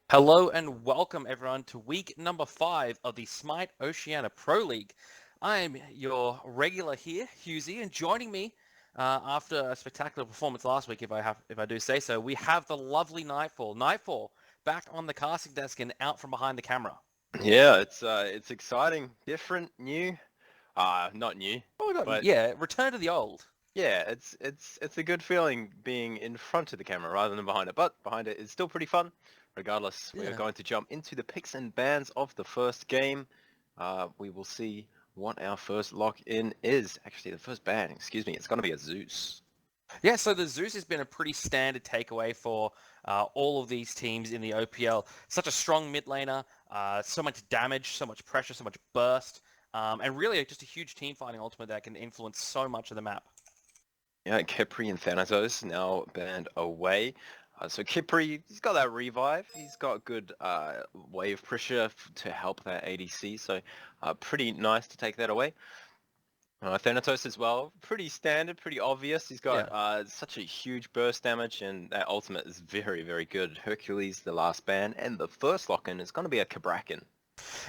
Hello and welcome everyone to week number 5 of the SMITE Oceania Pro League. I'm your regular here, Husey, and joining me after a spectacular performance last week, if I do say so, we have the lovely Nightfall. Nightfall back on the casting desk and out from behind the camera. Yeah, it's exciting, different, new. Not new, Oh, no, but yeah, return to the old. yeah, it's a good feeling being in front of the camera rather than behind it. But behind it is still pretty fun. Regardless, we are Yeah. going to jump into the picks and bans of the first game. We will see what our first lock-in is. Actually, the first ban, excuse me, it's going to be a Zeus. Yeah, so the Zeus has been a pretty standard takeaway for all of these teams in the OPL. Such a strong mid laner, so much damage, so much pressure, so much burst, and really just a huge team fighting ultimate that can influence so much of the map. Yeah, Kipri and Thanatos now banned away. So Kipri, he's got that revive. He's got good wave pressure to help that ADC. So pretty nice to take that away. Thanatos as well, pretty standard, pretty obvious. He's got Yeah. such a huge burst damage, and that ultimate is very, very good. Hercules, the last ban, and the first lock-in is going to be a Kabrakan.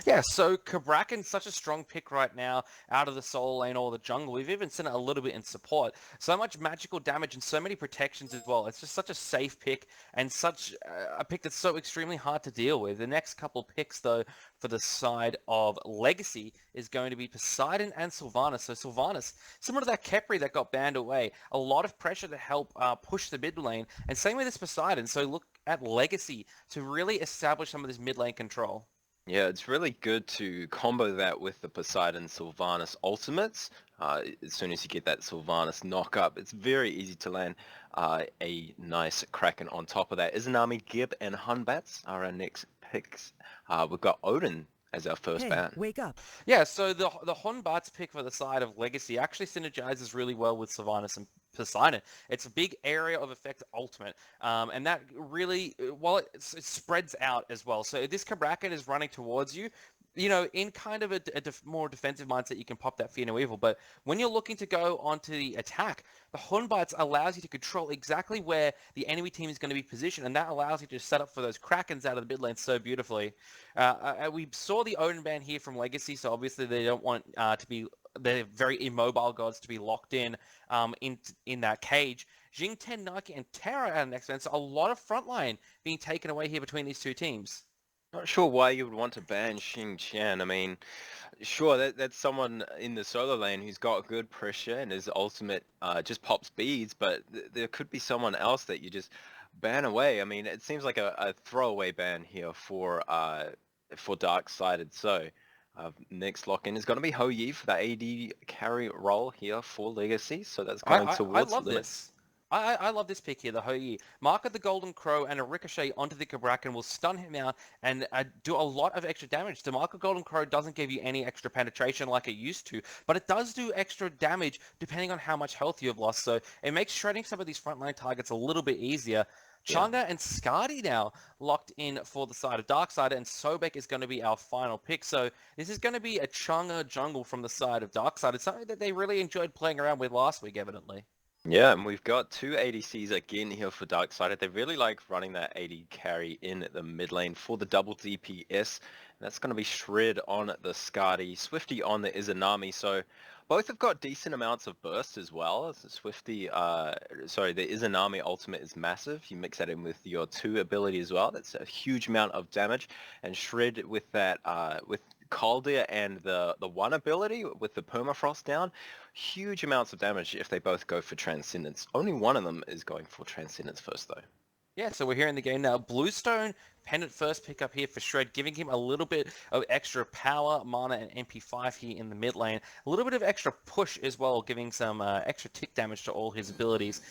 Yeah, so Kabrakan's such a strong pick right now out of the solo lane or the jungle. We've even seen it a little bit in support. So much magical damage and so many protections as well. It's just such a safe pick and such a pick that's so extremely hard to deal with. The next couple picks, though, for the side of Legacy is going to be Poseidon and Sylvanas. So Sylvanas, similar to that Kepri that got banned away, a lot of pressure to help push the mid lane. And same with this Poseidon. So look at Legacy to really establish some of this mid lane control. Yeah, it's really good to combo that with the Poseidon Sylvanas ultimates. As soon as you get that Sylvanas knock up, it's very easy to land a nice Kraken on top of that. Izanami, Gib, and Hunbats are our next picks. We've got Odin as our first Hey, ban. wake up. Yeah, so the Honbats pick for the side of Legacy actually synergizes really well with Sylvanas and Poseidon. It's a big area of effect ultimate, and that really, while it spreads out as well. So this Kabrakan is running towards you, in kind of a more defensive mindset, you can pop that Fear No Evil. But when you're looking to go onto the attack, the Hornbites allows you to control exactly where the enemy team is going to be positioned, and that allows you to set up for those Krakens out of the mid lane so beautifully. We saw the Odin ban here from Legacy, so obviously they don't want to be they're very immobile gods to be locked in that cage. Jing Ten, Nike, and Terra out of next ban, so a lot of frontline being taken away here between these two teams. Not sure why you would want to ban Xing Qian. I mean, sure, that's someone in the solo lane who's got good pressure and his ultimate just pops beads, but there could be someone else that you just ban away. I mean, it seems like a throwaway ban here for Dark-Sided. So next lock-in is going to be Ho Yi for the AD carry role here for Legacy. So that's I, going I, I towards love limits. this. I love this pick here, the Hou-Yi. Mark of the Golden Crow and a ricochet onto the Kabrakan will stun him out and do a lot of extra damage. The Mark of Golden Crow doesn't give you any extra penetration like it used to, but it does do extra damage depending on how much health you've lost. So it makes shredding some of these frontline targets a little bit easier. Yeah. Changa and Skadi now locked in for the side of Darksider, and Sobek is going to be our final pick. So this is going to be a Changa jungle from the side of Darksider, something that they really enjoyed playing around with last week, evidently. Yeah, and we've got two ADCs again here for Darksided. They really like running that AD carry in the mid lane for the double DPS. And that's going to be Shred on the Skadi, Swifty on the Izanami. So both have got decent amounts of burst as well. So Swifty, the Izanami ultimate is massive. You mix that in with your 2 ability as well. That's a huge amount of damage. And Shred with that, with Caldia and the 1 ability with the permafrost down, huge amounts of damage if they both go for Transcendence. Only one of them is going for Transcendence first though. Yeah, so we're here in the game now. Bluestone, Pendant first pickup here for Shred, giving him a little bit of extra power, mana, and MP5 here in the mid lane. A little bit of extra push as well, giving some extra tick damage to all his abilities.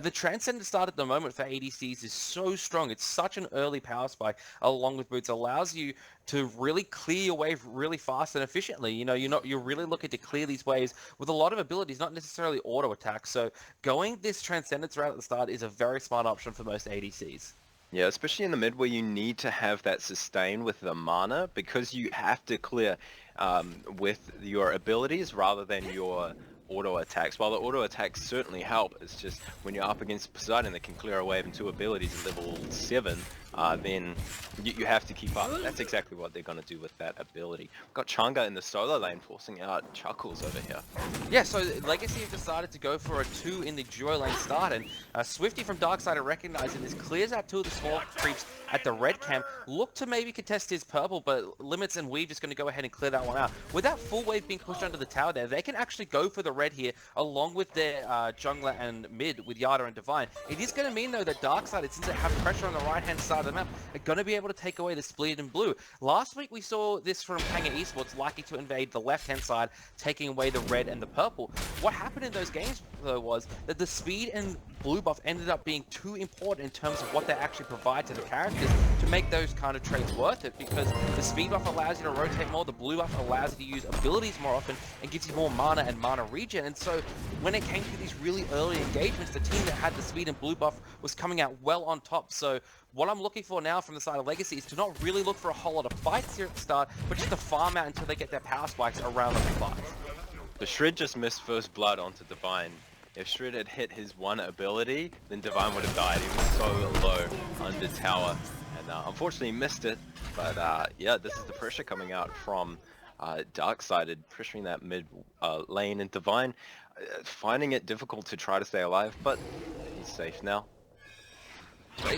The Transcendent start at the moment for ADCs is so strong. It's such an early power spike along with Boots. Allows you to really clear your wave really fast and efficiently. You're really looking to clear these waves with a lot of abilities, not necessarily auto attacks. So going this Transcendence route at the start is a very smart option for most ADCs. Yeah, especially in the mid where you need to have that sustain with the mana because you have to clear with your abilities rather than your auto attacks. While the auto attacks certainly help, it's just when you're up against Poseidon that can clear a wave and 2 abilities at level 7, then you have to keep up. That's exactly what they're going to do with that ability. We've got Changa in the solo lane forcing out Chuckles over here. Yeah, so Legacy have decided to go for a 2 in the duo lane start, and Swifty from Darksider recognizing this clears out 2 of the small creeps at the red camp. Look to maybe contest his purple, but Limits and Weave just going to go ahead and clear that one out. With that full wave being pushed under the tower there, they can actually go for the red here, along with their jungler and mid with Yada and Divine. It is going to mean, though, that Darksider, since they have pressure on the right-hand side of the map, are going to be able to take away the split in blue. Last week, we saw this from Panga Esports, likely to invade the left-hand side, taking away the red and the purple. What happened in those games, though, was that the speed and blue buff ended up being too important in terms of what they actually provide to the characters to make those kind of trades worth it, because the speed buff allows you to rotate more, the blue buff allows you to use abilities more often and gives you more mana and mana regen. And so when it came to these really early engagements, the team that had the speed and blue buff was coming out well on top. So what I'm looking for now from the side of Legacy is to not really look for a whole lot of fights here at the start, but just to farm out until they get their power spikes around level 5. The Shred just missed first blood onto Divine. If Shred had hit his one ability, then Divine would have died. He was so low under tower, and unfortunately missed it. But yeah, this is the pressure coming out from Darksided, pressuring that mid lane, and Divine finding it difficult to try to stay alive, but he's safe now.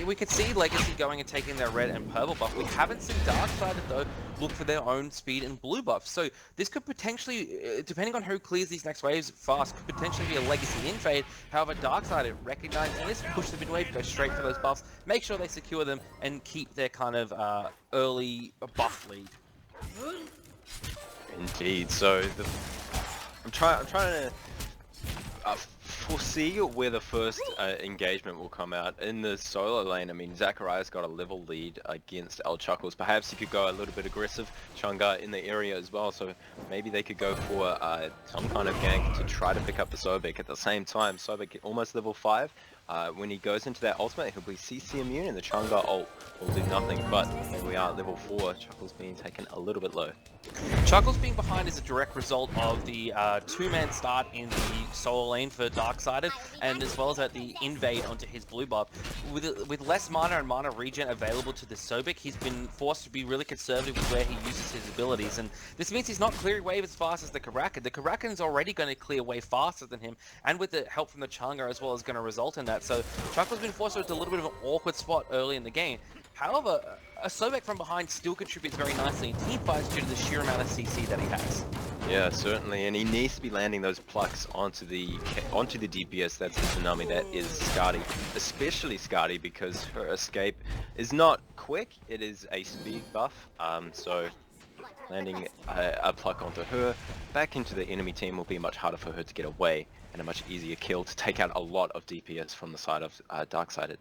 We could see Legacy going and taking their red and purple buff. We haven't seen Darksided, though, look for their own speed and blue buff. So this could potentially, depending on who clears these next waves fast, could potentially be a Legacy invade. However, Darksided recognizing this, push the mid wave, go straight for those buffs, make sure they secure them, and keep their kind of early buff lead. Indeed. So I'm trying to foresee where the first engagement will come out. In the solo lane, I mean, Zachariah's got a level lead against El Chuckles. Perhaps he could go a little bit aggressive. Chunga in the area as well, so maybe they could go for some kind of gank to try to pick up the Sobek. At the same time, Sobek almost level 5. When he goes into that ultimate, he'll be CC immune, and the Chunga ult will do nothing. But here we are at level 4, Chuckles being taken a little bit low. Chuckles being behind is a direct result of the 2-man start in the solo lane for Darksided, and as well as the invade onto his blue buff. With less mana and mana regen available to the Sobek, he's been forced to be really conservative with where he uses his abilities, and this means he's not clearing wave as fast as the Karakan. The Karakan's already going to clear way faster than him, and with the help from the Chunga as well, is going to result in that. So Chuckles been forced into a little bit of an awkward spot early in the game. However, a Sobek from behind still contributes very nicely in team fights due to the sheer amount of CC that he has. Yeah, certainly, and he needs to be landing those plucks onto the DPS. That's the Tsunami. That is Skadi, especially Skadi, because her escape is not quick. It is a speed buff. So landing a pluck onto her, back into the enemy team will be much harder for her to get away, and a much easier kill to take out a lot of DPS from the side of Darksided.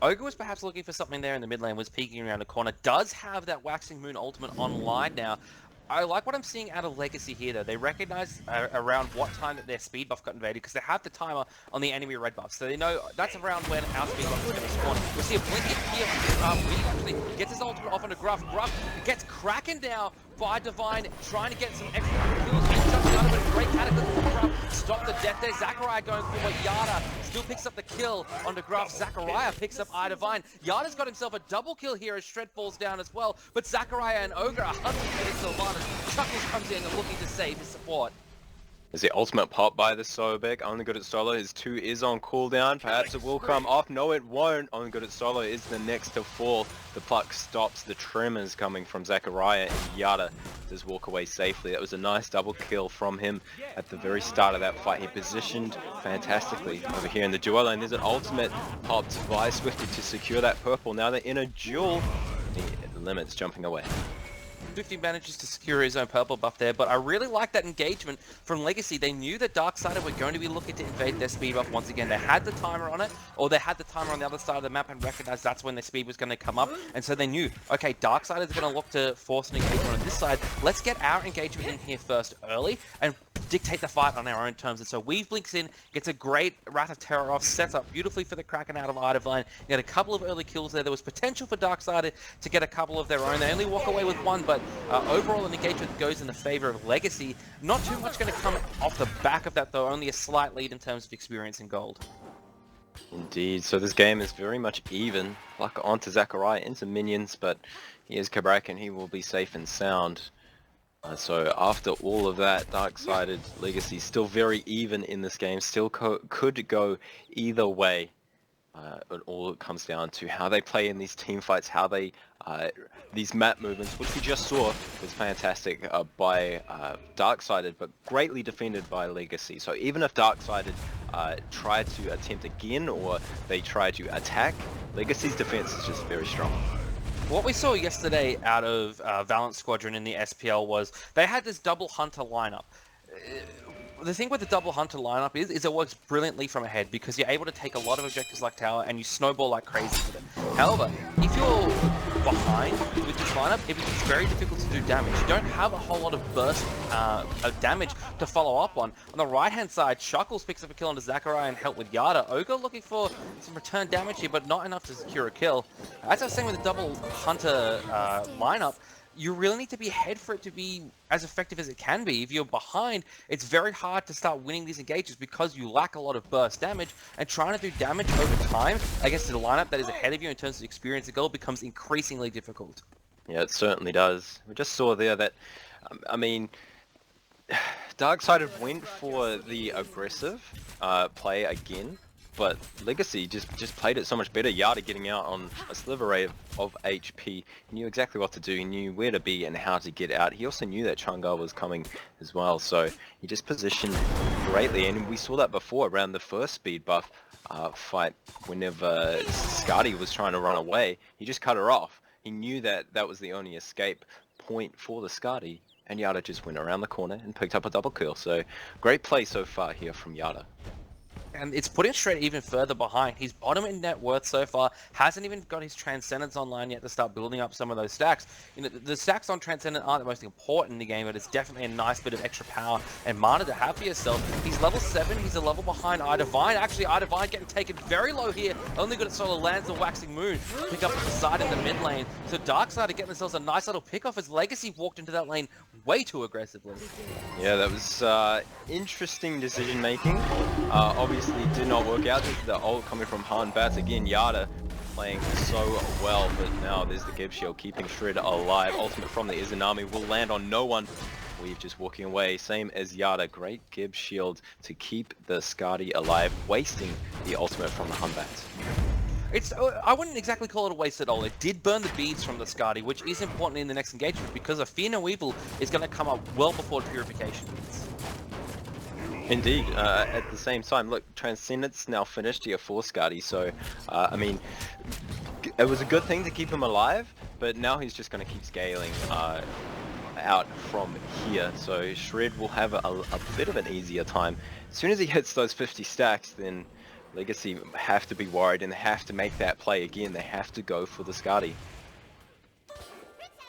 Ogre was perhaps looking for something there in the mid lane, was peeking around the corner, does have that Waxing Moon ultimate online now. I like what I'm seeing out of Legacy here, though. They recognize around what time that their speed buff got invaded, because they have the timer on the enemy red buff. So they know that's around when our speed buff is going to spawn. We'll see a blinking here. Weave actually gets his ultimate off onto Gruff. Gruff gets Kraken down by Divine, trying to get some extra kills. He jumps out of it. Great cataclysm from Gruff. Stop the death there. Zachariah going for it. Yada still picks up the kill onto Gruff. Zachariah picks up Divine. Yada's got himself a double kill here as Shred falls down as well. But Zachariah and Ogre are hunting for this Sylvanas. Chuckles comes in and looking to save his support. Is the ultimate pop by the Sobek, only good at solo. His 2 is on cooldown. Perhaps it will come off. No, it won't. Only good at solo is the next to fall. The pluck stops the tremors coming from Zachariah, and Yada does walk away safely. That was a nice double kill from him at the very start of that fight. He positioned fantastically over here in the duo lane. There's an ultimate popped by Swifty to secure that purple. Now they're in a duel. The Limits jumping away. Swifty manages to secure his own purple buff there, but I really like that engagement from Legacy. They knew that Darksided were going to be looking to invade their speed buff once again. They had the timer on it, or they had the timer on the other side of the map and recognized that's when their speed was going to come up, and so they knew, okay, Darksided is going to look to force an engagement on this side. Let's get our engagement in here first early, and dictate the fight on our own terms. And so Weave blinks in, gets a great Wrath of Terror off, sets up beautifully for the Kraken out of Divine. Get a couple of early kills there. There was potential for Darksided to get a couple of their own. They only walk away with one, but overall an engagement goes in the favor of Legacy. Not too much going to come off the back of that, though. Only a slight lead in terms of experience and gold. Indeed, so this game is very much even. Luck onto Zachariah into minions, but he is Kabrak and he will be safe and sound. So after all of that, Dark-Sided Legacy still very even in this game, still could go either way. It all comes down to how they play in these team fights, how they these map movements, which we just saw was fantastic by Dark-Sided, but greatly defended by Legacy. So even if Dark-Sided try to attempt again or they try to attack, Legacy's defense is just very strong. What we saw yesterday out of Valent Squadron in the SPL was they had this double hunter lineup. The thing with the double hunter lineup is it works brilliantly from ahead because you're able to take a lot of objectives like tower and you snowball like crazy with it. However, if you're behind with this lineup, it becomes very difficult to do damage. You don't have a whole lot of burst of damage to follow up on. On the right hand side, Shuckles picks up a kill onto Zachariah and help with Yada. Ogre looking for some return damage here, but not enough to secure a kill. As I was saying with the double hunter lineup, you really need to be ahead for it to be as effective as it can be. If you're behind, it's very hard to start winning these engages because you lack a lot of burst damage, and trying to do damage over time against a lineup that is ahead of you in terms of experience and goal becomes increasingly difficult. Yeah, it certainly does. We just saw there that, I mean, Dark-Sided went for the aggressive play again, but Legacy just played it so much better. Yada getting out on a sliver of HP. He knew exactly what to do. He knew where to be and how to get out. He also knew that Chang'e was coming as well. So he just positioned greatly. And we saw that before around the first speed buff fight. Whenever Skadi was trying to run away, he just cut her off. He knew that that was the only escape point for the Skadi. And Yada just went around the corner and picked up a double kill. So great play so far here from Yada. And it's putting Shred even further behind. He's bottom in net worth so far. Hasn't even got his Transcendence online yet to start building up some of those stacks. You know, the stacks on Transcendent aren't the most important in the game, but it's definitely a nice bit of extra power and mana to have for yourself. He's level 7. He's a level behind iDivine. Actually, iDivine getting taken very low here. Only good at solo lands the Waxing Moon. Pick up the side in the mid lane. So Dark-Side are getting themselves a nice little pick off as Legacy walked into that lane way too aggressively. Yeah, that was interesting decision making. Obviously did not work out. This is the ult coming from Han Bats again. Yada playing so well, but now there's the Gib Shield keeping Shred alive. Ultimate from the Izanami will land on no one. We've just walking away, same as Yada. Great Gib Shield to keep the Skadi alive, wasting the ultimate from the Han Bats. I wouldn't exactly call it a waste at all. It did burn the beads from the Skadi, which is important in the next engagement because a Fear No Evil is going to come up well before Purification hits. Indeed, at the same time, look, Transcendence now finished here for Skadi, so, I mean, it was a good thing to keep him alive, but now he's just going to keep scaling out from here, so Shred will have a bit of an easier time. As soon as he hits those 50 stacks, then Legacy have to be worried and they have to make that play again. They have to go for the Skadi.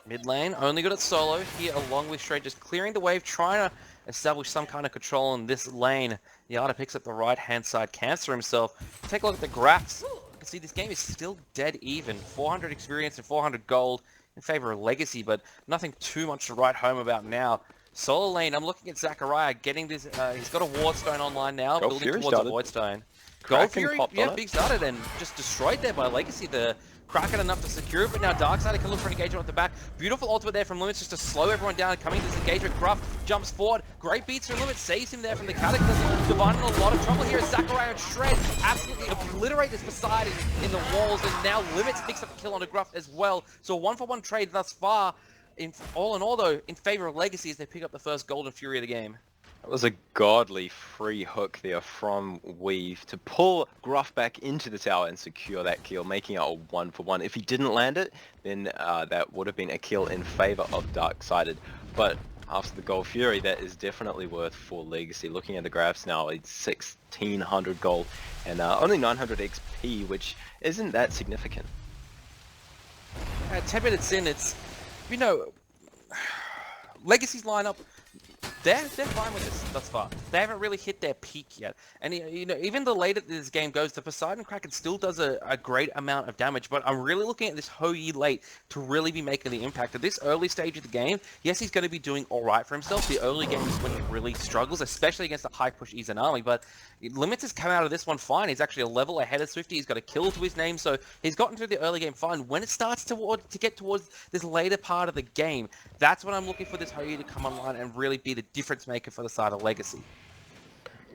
Mid lane, only good at solo here along with Shred, just clearing the wave, trying to establish some kind of control in this lane. Yada picks up the right hand side, cancer himself. Take a look at the graphs. You can see this game is still dead even. 400 experience and 400 gold in favor of Legacy, but nothing too much to write home about now. Solo lane, I'm looking at Zachariah getting this, he's got a Ward Stone online now, Gold building Fury towards started. a Void Stone. Gold Fury, yeah, on big started and just destroyed there by Legacy. The Kraken enough to secure it, but now Dark-Side can look for an engagement off the back. Beautiful ultimate there from Limits just to slow everyone down. Coming to this engagement, Gruff jumps forward. Great beats from Limits, saves him there from the Cataclysm. Divine in a lot of trouble here as Zachariah and Shred absolutely obliterate this Poseidon in the walls, and now Limits picks up a kill onto Gruff as well. So a 1-for-1 trade thus far. In all though, in favor of Legacy as they pick up the first Golden Fury of the game. That was a godly free hook there from Weave to pull Gruff back into the tower and secure that kill, making it a 1-for-1. If he didn't land it, then that would have been a kill in favor of Dark-Sided. But after the Gold Fury, that is definitely worth for Legacy. Looking at the graphs now, it's 1600 gold and only 900 XP, which isn't that significant. 10 minutes in, it's, you know, Legacy's lineup they're fine with this thus far. They haven't really hit their peak yet. And you know, even the later this game goes, the Poseidon Kraken still does a great amount of damage. But I'm really looking at this Hou-Yi late to really be making the impact. At this early stage of the game, yes, he's going to be doing all right for himself. The early game is when he really struggles, especially against a high push Izanami. But Limits has come out of this one fine. He's actually a level ahead of Swifty. He's got a kill to his name, so he's gotten through the early game fine. When it starts to get towards this later part of the game, that's when I'm looking for this Hou-Yi to come online and really be the difference maker for the side of Legacy.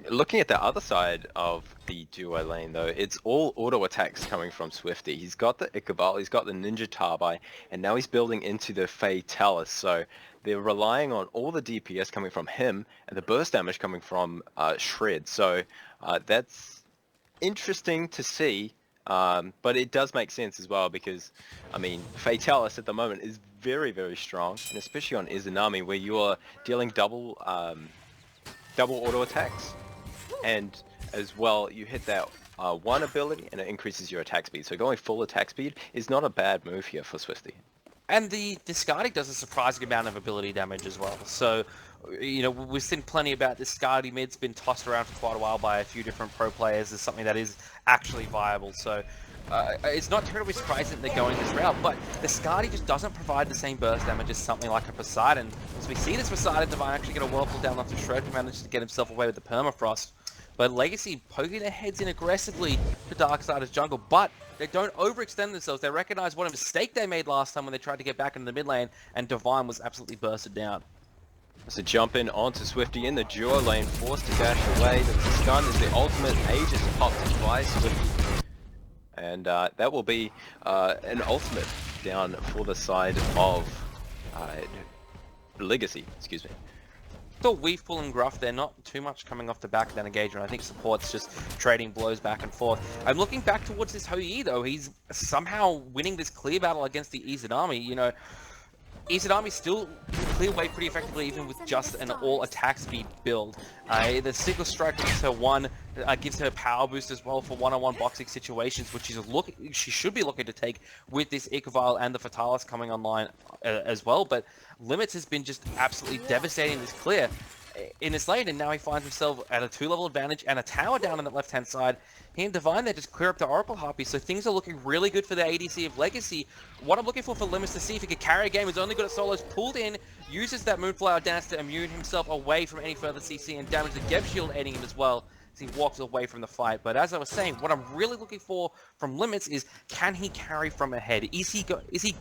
Looking at the other side of the duo lane though, it's all auto attacks coming from Swifty. He's got the Ichabod, he's got the Ninja Tabi, and now he's building into the Fatalis. So they're relying on all the DPS coming from him and the burst damage coming from Shred. So that's interesting to see, but it does make sense as well because, I mean, Fatalis at the moment is very, very strong, and especially on Izanami where you are dealing double auto attacks, and as well you hit that one ability and it increases your attack speed. So going full attack speed is not a bad move here for Swifty. And the discarding does a surprising amount of ability damage as well. So, you know, we've seen plenty about this. Discarding mid's been tossed around for quite a while by a few different pro players as something that is actually viable. So it's not terribly surprising that they're going this route, but the Skadi just doesn't provide the same burst damage as something like a Poseidon. So we see this Poseidon Divine actually get a whirlpool down onto Shred, who managed to get himself away with the Permafrost. But Legacy poking their heads in aggressively to Darksider's jungle, but they don't overextend themselves. They recognize what a mistake they made last time when they tried to get back into the mid lane, and Divine was absolutely bursted down. So jump in onto Swifty in the duo lane, forced to dash away. There's a stun as the ultimate Aegis popped by Swifty. And that will be an ultimate down for the side of Legacy, excuse me. Still Weave Pool and Gruff, they're not too much coming off the back of that engagement. I think support's just trading blows back and forth. I'm looking back towards this Hou-Yi though. He's somehow winning this clear battle against the Izanami. You know, Izanami still clear away pretty effectively even with just an all attack speed build. The Sickle Strike gives her gives her power boost as well for one-on-one boxing situations, which she should be looking to take with this Ichabod and the Fatalis coming online as well. But Limits has been just absolutely devastating this clear in this lane, and now he finds himself at a 2-level advantage and a tower down on the left-hand side. He and Divine there just clear up the Oracle Harpy, so things are looking really good for the ADC of Legacy. What I'm looking for Limits to see if he could carry a game is only good at solos, pulled in, uses that Moonflower Dance to immune himself away from any further CC and damage the Geb Shield aiding him as well as he walks away from the fight. But as I was saying, what I'm really looking for from Limits is, can he carry from ahead? Is he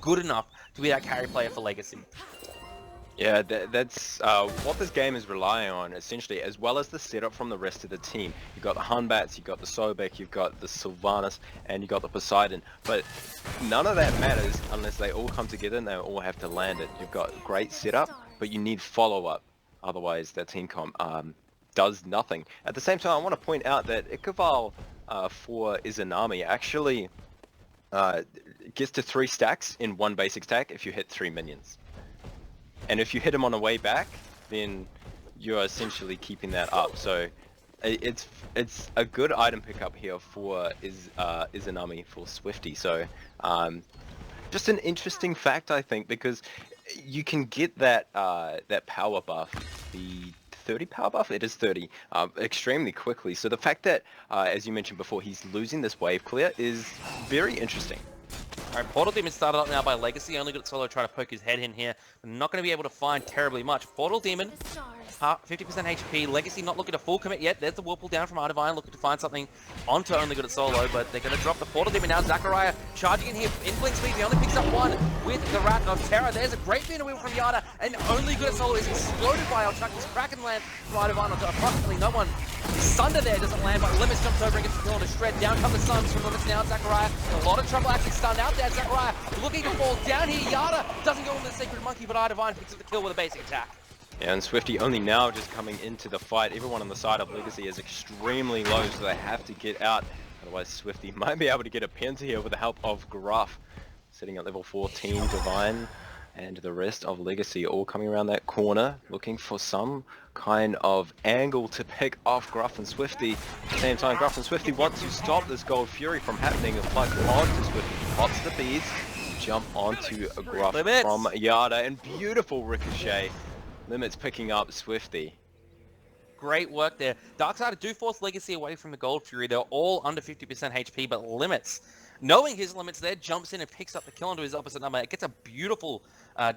good enough to be that carry player for Legacy? Yeah, that's what this game is relying on, essentially, as well as the setup from the rest of the team. You've got the Hunbats, you've got the Sobek, you've got the Sylvanas, and you've got the Poseidon. But none of that matters unless they all come together and they all have to land it. You've got great setup, but you need follow-up. Otherwise, that team comp does nothing. At the same time, I want to point out that Ichabod for Izanami actually gets to 3 stacks in 1 basic stack if you hit 3 minions. And if you hit him on the way back, then you're essentially keeping that up. So it's a good item pickup here for Izanami for Swifty. So just an interesting fact, I think, because you can get that that power buff, the 30 power buff, it is 30, extremely quickly. So the fact that, as you mentioned before, he's losing this wave clear is very interesting. Alright, Portal Demon started up now by Legacy, only got Solo trying to poke his head in here. Not going to be able to find terribly much. Portal Demon, 50% HP. Legacy not looking to full commit yet. There's the Whirlpool down from Divine, looking to find something onto Only Good at Solo, but they're going to drop the Portal Demon now. Zachariah charging in here in blink speed. He only picks up 1 with the Rat of Terror. There's a great Venom Wheel from Yada, and Only Good at Solo is exploded by Alchak's Kraken land from Divine onto approximately no one. Sunder there doesn't land, but Limits jumps over and gets the kill on a Shred. Down come the Suns from Limits now. Zachariah, a lot of trouble actually stunned out there. Zachariah looking to fall down here. Yada doesn't go into the Sacred Monkey, but Divine picks up the kill with a basic attack. Yeah, and Swifty only now just coming into the fight. Everyone on the side of Legacy is extremely low, so they have to get out. Otherwise, Swifty might be able to get a pin here with the help of Gruff. Sitting at level 14, Divine and the rest of Legacy all coming around that corner, looking for some kind of angle to pick off Gruff and Swifty. At the same time, Gruff and Swifty want to stop this Gold Fury from happening. A plug onto Swifty, pops the beads, jump onto Gruff from Yada, and beautiful ricochet. Limit's picking up Swifty. Great work there. Darksider do force Legacy away from the Gold Fury. They're all under 50% HP, but Limits, knowing his limits there, jumps in and picks up the kill onto his opposite number. It gets a beautiful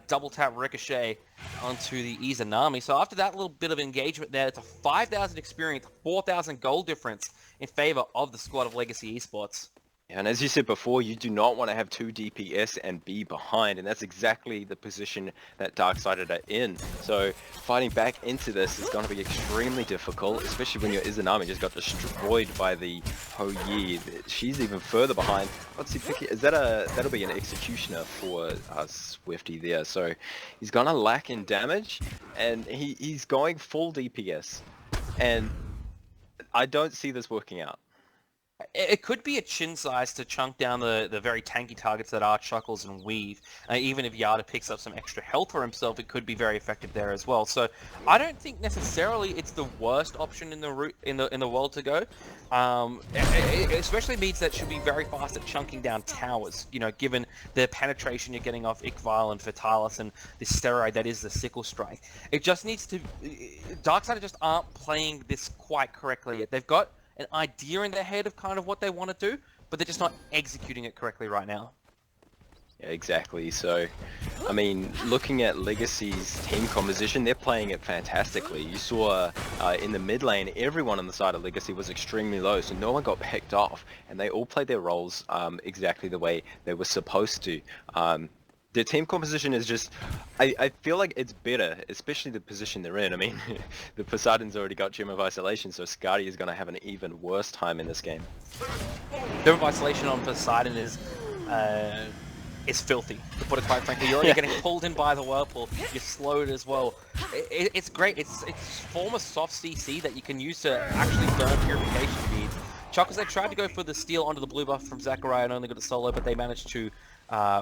double tap ricochet onto the Izanami. So after that little bit of engagement there, it's a 5,000 experience, 4,000 gold difference in favor of the squad of Legacy Esports. And as you said before, you do not want to have 2 DPS and be behind, and that's exactly the position that Darksided are in. So fighting back into this is going to be extremely difficult, especially when your Izanami just got destroyed by the Ho Yi. She's even further behind. What's he picking? Is that that'll be an Executioner for Swifty there. So he's going to lack in damage, and he's going full DPS. And I don't see this working out. It could be a chin size to chunk down the very tanky targets that are Chuckles and Weave. Even if Yada picks up some extra health for himself, it could be very effective there as well. So I don't think necessarily it's the worst option in the world to go. It especially means that should be very fast at chunking down towers. You know, given the penetration you're getting off Iqval and Fatalis and the steroid that is the Sickle Strike. It just needs to. Darksiders just aren't playing this quite correctly yet. They've got an idea in their head of kind of what they want to do, but they're just not executing it correctly right now. Yeah, exactly. So, I mean, looking at Legacy's team composition, they're playing it fantastically. You saw in the mid lane, everyone on the side of Legacy was extremely low, so no one got picked off, and they all played their roles exactly the way they were supposed to. Their team composition is just, I feel like it's better, especially the position they're in. I mean, the Poseidon's already got Gem of Isolation, so Skadi is going to have an even worse time in this game. Gem of Isolation on Poseidon is filthy, to put it quite frankly. You're already getting pulled in by the Whirlpool, you're slowed as well. It's great, it's form of soft CC that you can use to actually burn purification beads. Chuckles, they tried to go for the steal onto the blue buff from Zachariah and only got a solo, but they managed to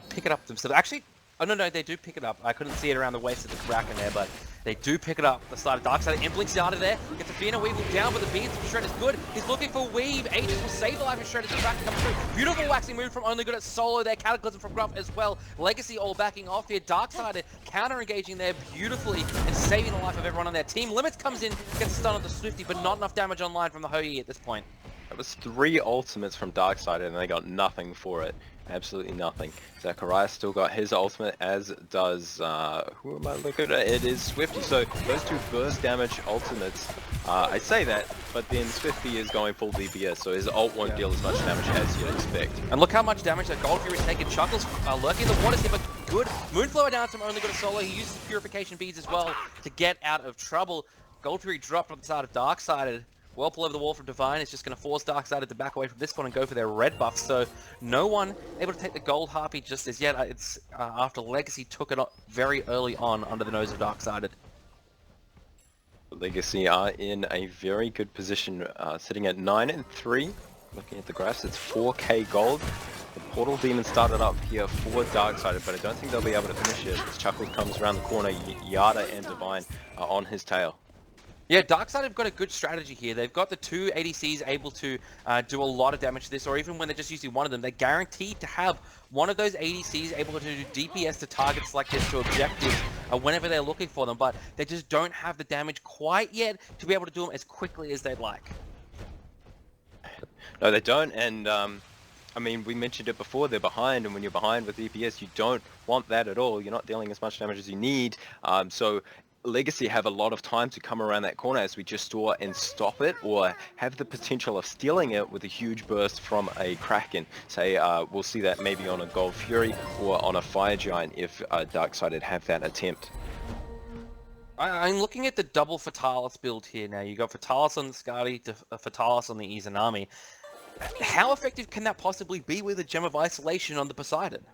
pick it up themselves. Actually, oh no, they do pick it up. I couldn't see it around the waist of the Kraken there, but they do pick it up. The start of Darksided, Implinks out of there, gets a Fiona Weevil down, but the beans from Shred is good. He's looking for Weave. Aegis will save the life of Shred as the Kraken comes through. Beautiful waxing move from Only Good at solo there. Cataclysm from Gruff as well. Legacy all backing off here. Darksided counter-engaging there beautifully and saving the life of everyone on their team. Limits comes in, gets a stun on the Swifty, but not enough damage online from the Ho Yi at this point. That was 3 ultimates from Darksided, and they got nothing for it. Absolutely nothing. Zachariah still got his ultimate, as does, who am I looking at? It is Swifty. So those 2 burst damage ultimates, I say that, but then Swifty is going full DPS, so his ult won't deal as much damage as you'd expect. And look how much damage that Gold Fury's taken. Chuckles lurking in the waters here, but good. Moonflower down to him, Only Got a solo. He uses purification beads as well to get out of trouble. Gold Fury dropped on the side of Darksided. Whirlpool over the wall from Divine is just going to force Darksided to back away from this one and go for their red buff. So no one able to take the gold harpy just as yet. It's after Legacy took it very early on under the nose of Darksided. Legacy are in a very good position, sitting at 9-3. Looking at the graphs, it's 4k gold. The Portal Demon started up here for Darksided, but I don't think they'll be able to finish it as Chuckles comes around the corner. Yada and Divine are on his tail. Yeah, Darkseid have got a good strategy here. They've got the 2 ADCs able to do a lot of damage to this, or even when they're just using one of them, they're guaranteed to have one of those ADCs able to do DPS to targets like this, to objectives, whenever they're looking for them, but they just don't have the damage quite yet to be able to do them as quickly as they'd like. No, they don't, and I mean, we mentioned it before, they're behind, and when you're behind with DPS, you don't want that at all. You're not dealing as much damage as you need, so Legacy have a lot of time to come around that corner, as we just saw, and stop it, or have the potential of stealing it with a huge burst from a Kraken. Say, we'll see that maybe on a Gold Fury or on a Fire Giant if Darksided have that attempt. I'm looking at the double Fatalis build here now. You got Fatalis on the Skadi, Fatalis on the Izanami. How effective can that possibly be with a Gem of Isolation on the Poseidon?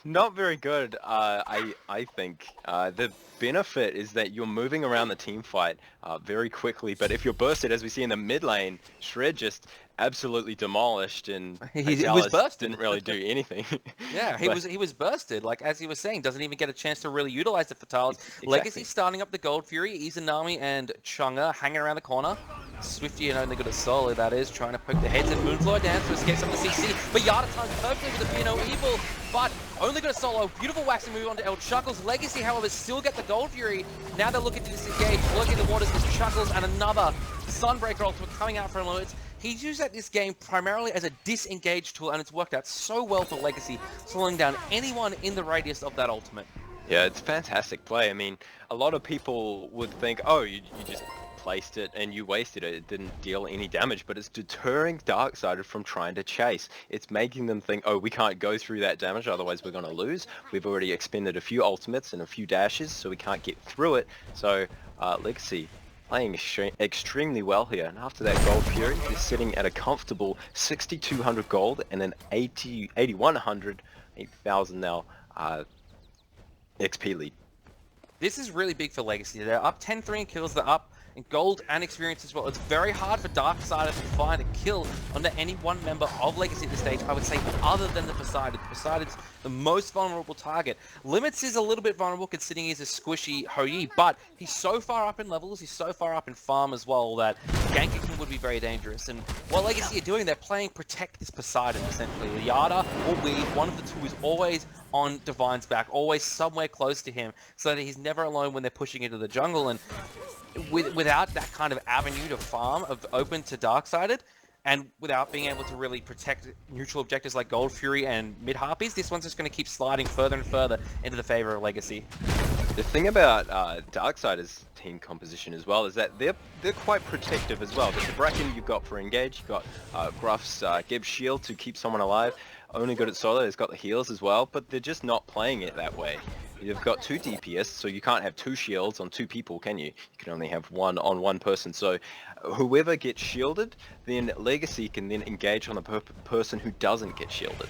Not very good, I think. The benefit is that you're moving around the team fight very quickly, but if you're bursted, as we see in the mid lane, Shred just absolutely demolished, and he was bursted. Didn't really do anything. Yeah, he was bursted. Like, as he was saying, doesn't even get a chance to really utilize the Fatalis. Exactly. Legacy starting up the Gold Fury, Izanami and Chunga hanging around the corner. Swifty and Only Good at solo, that is, trying to poke the heads in. Moonflower down to escape some of the CC, but Yada times perfectly with the Fiona Evil. but only got a solo. Beautiful waxing move onto El Chuckles. Legacy, however, still get the Gold Fury. Now they're looking to disengage, looking at the waters as Chuckles and another Sunbreaker ultimate coming out from limits. He's used at this game primarily as a disengage tool, and it's worked out so well for Legacy, slowing down anyone in the radius of that ultimate. Yeah, it's fantastic play. I mean, a lot of people would think, oh, you just placed it and you wasted it. It didn't deal any damage, but it's deterring Darksided from trying to chase. It's making them think, oh, we can't go through that damage, otherwise we're going to lose. We've already expended a few ultimates and a few dashes, so we can't get through it. So Legacy playing extremely well here, and after that Gold Fury, they're sitting at a comfortable 6,200 gold and an 8,100, 8,000 now XP lead. This is really big for Legacy. They're up 10-3 in kills, they're up in gold and experience as well. It's very hard for Darksided to find a kill under any one member of Legacy at this stage, I would say, other than the Poseidon. Poseidon's the most vulnerable target. Limits is a little bit vulnerable considering he's a squishy Hou-Yi, but he's so far up in levels, he's so far up in farm as well that ganking him would be very dangerous. And what Legacy are doing, they're playing Protect this Poseidon, essentially. Yada or Weave, one of the two is always on Divine's back, always somewhere close to him, so that he's never alone when they're pushing into the jungle. And without that kind of avenue to farm of open to Darksided, and without being able to really protect neutral objectives like Gold Fury and mid Harpies, this one's just going to keep sliding further and further into the favor of Legacy. The thing about Darksiders' team composition as well is that they're quite protective as well. There's the Bracken you've got for engage, you've got Gruff's Gibbs shield to keep someone alive. Only good at solo, he's got the heals as well, but they're just not playing it that way. You've got 2 DPS, so you can't have 2 shields on 2 people, can you? You can only have one on one person. So whoever gets shielded, then Legacy can then engage on the person who doesn't get shielded.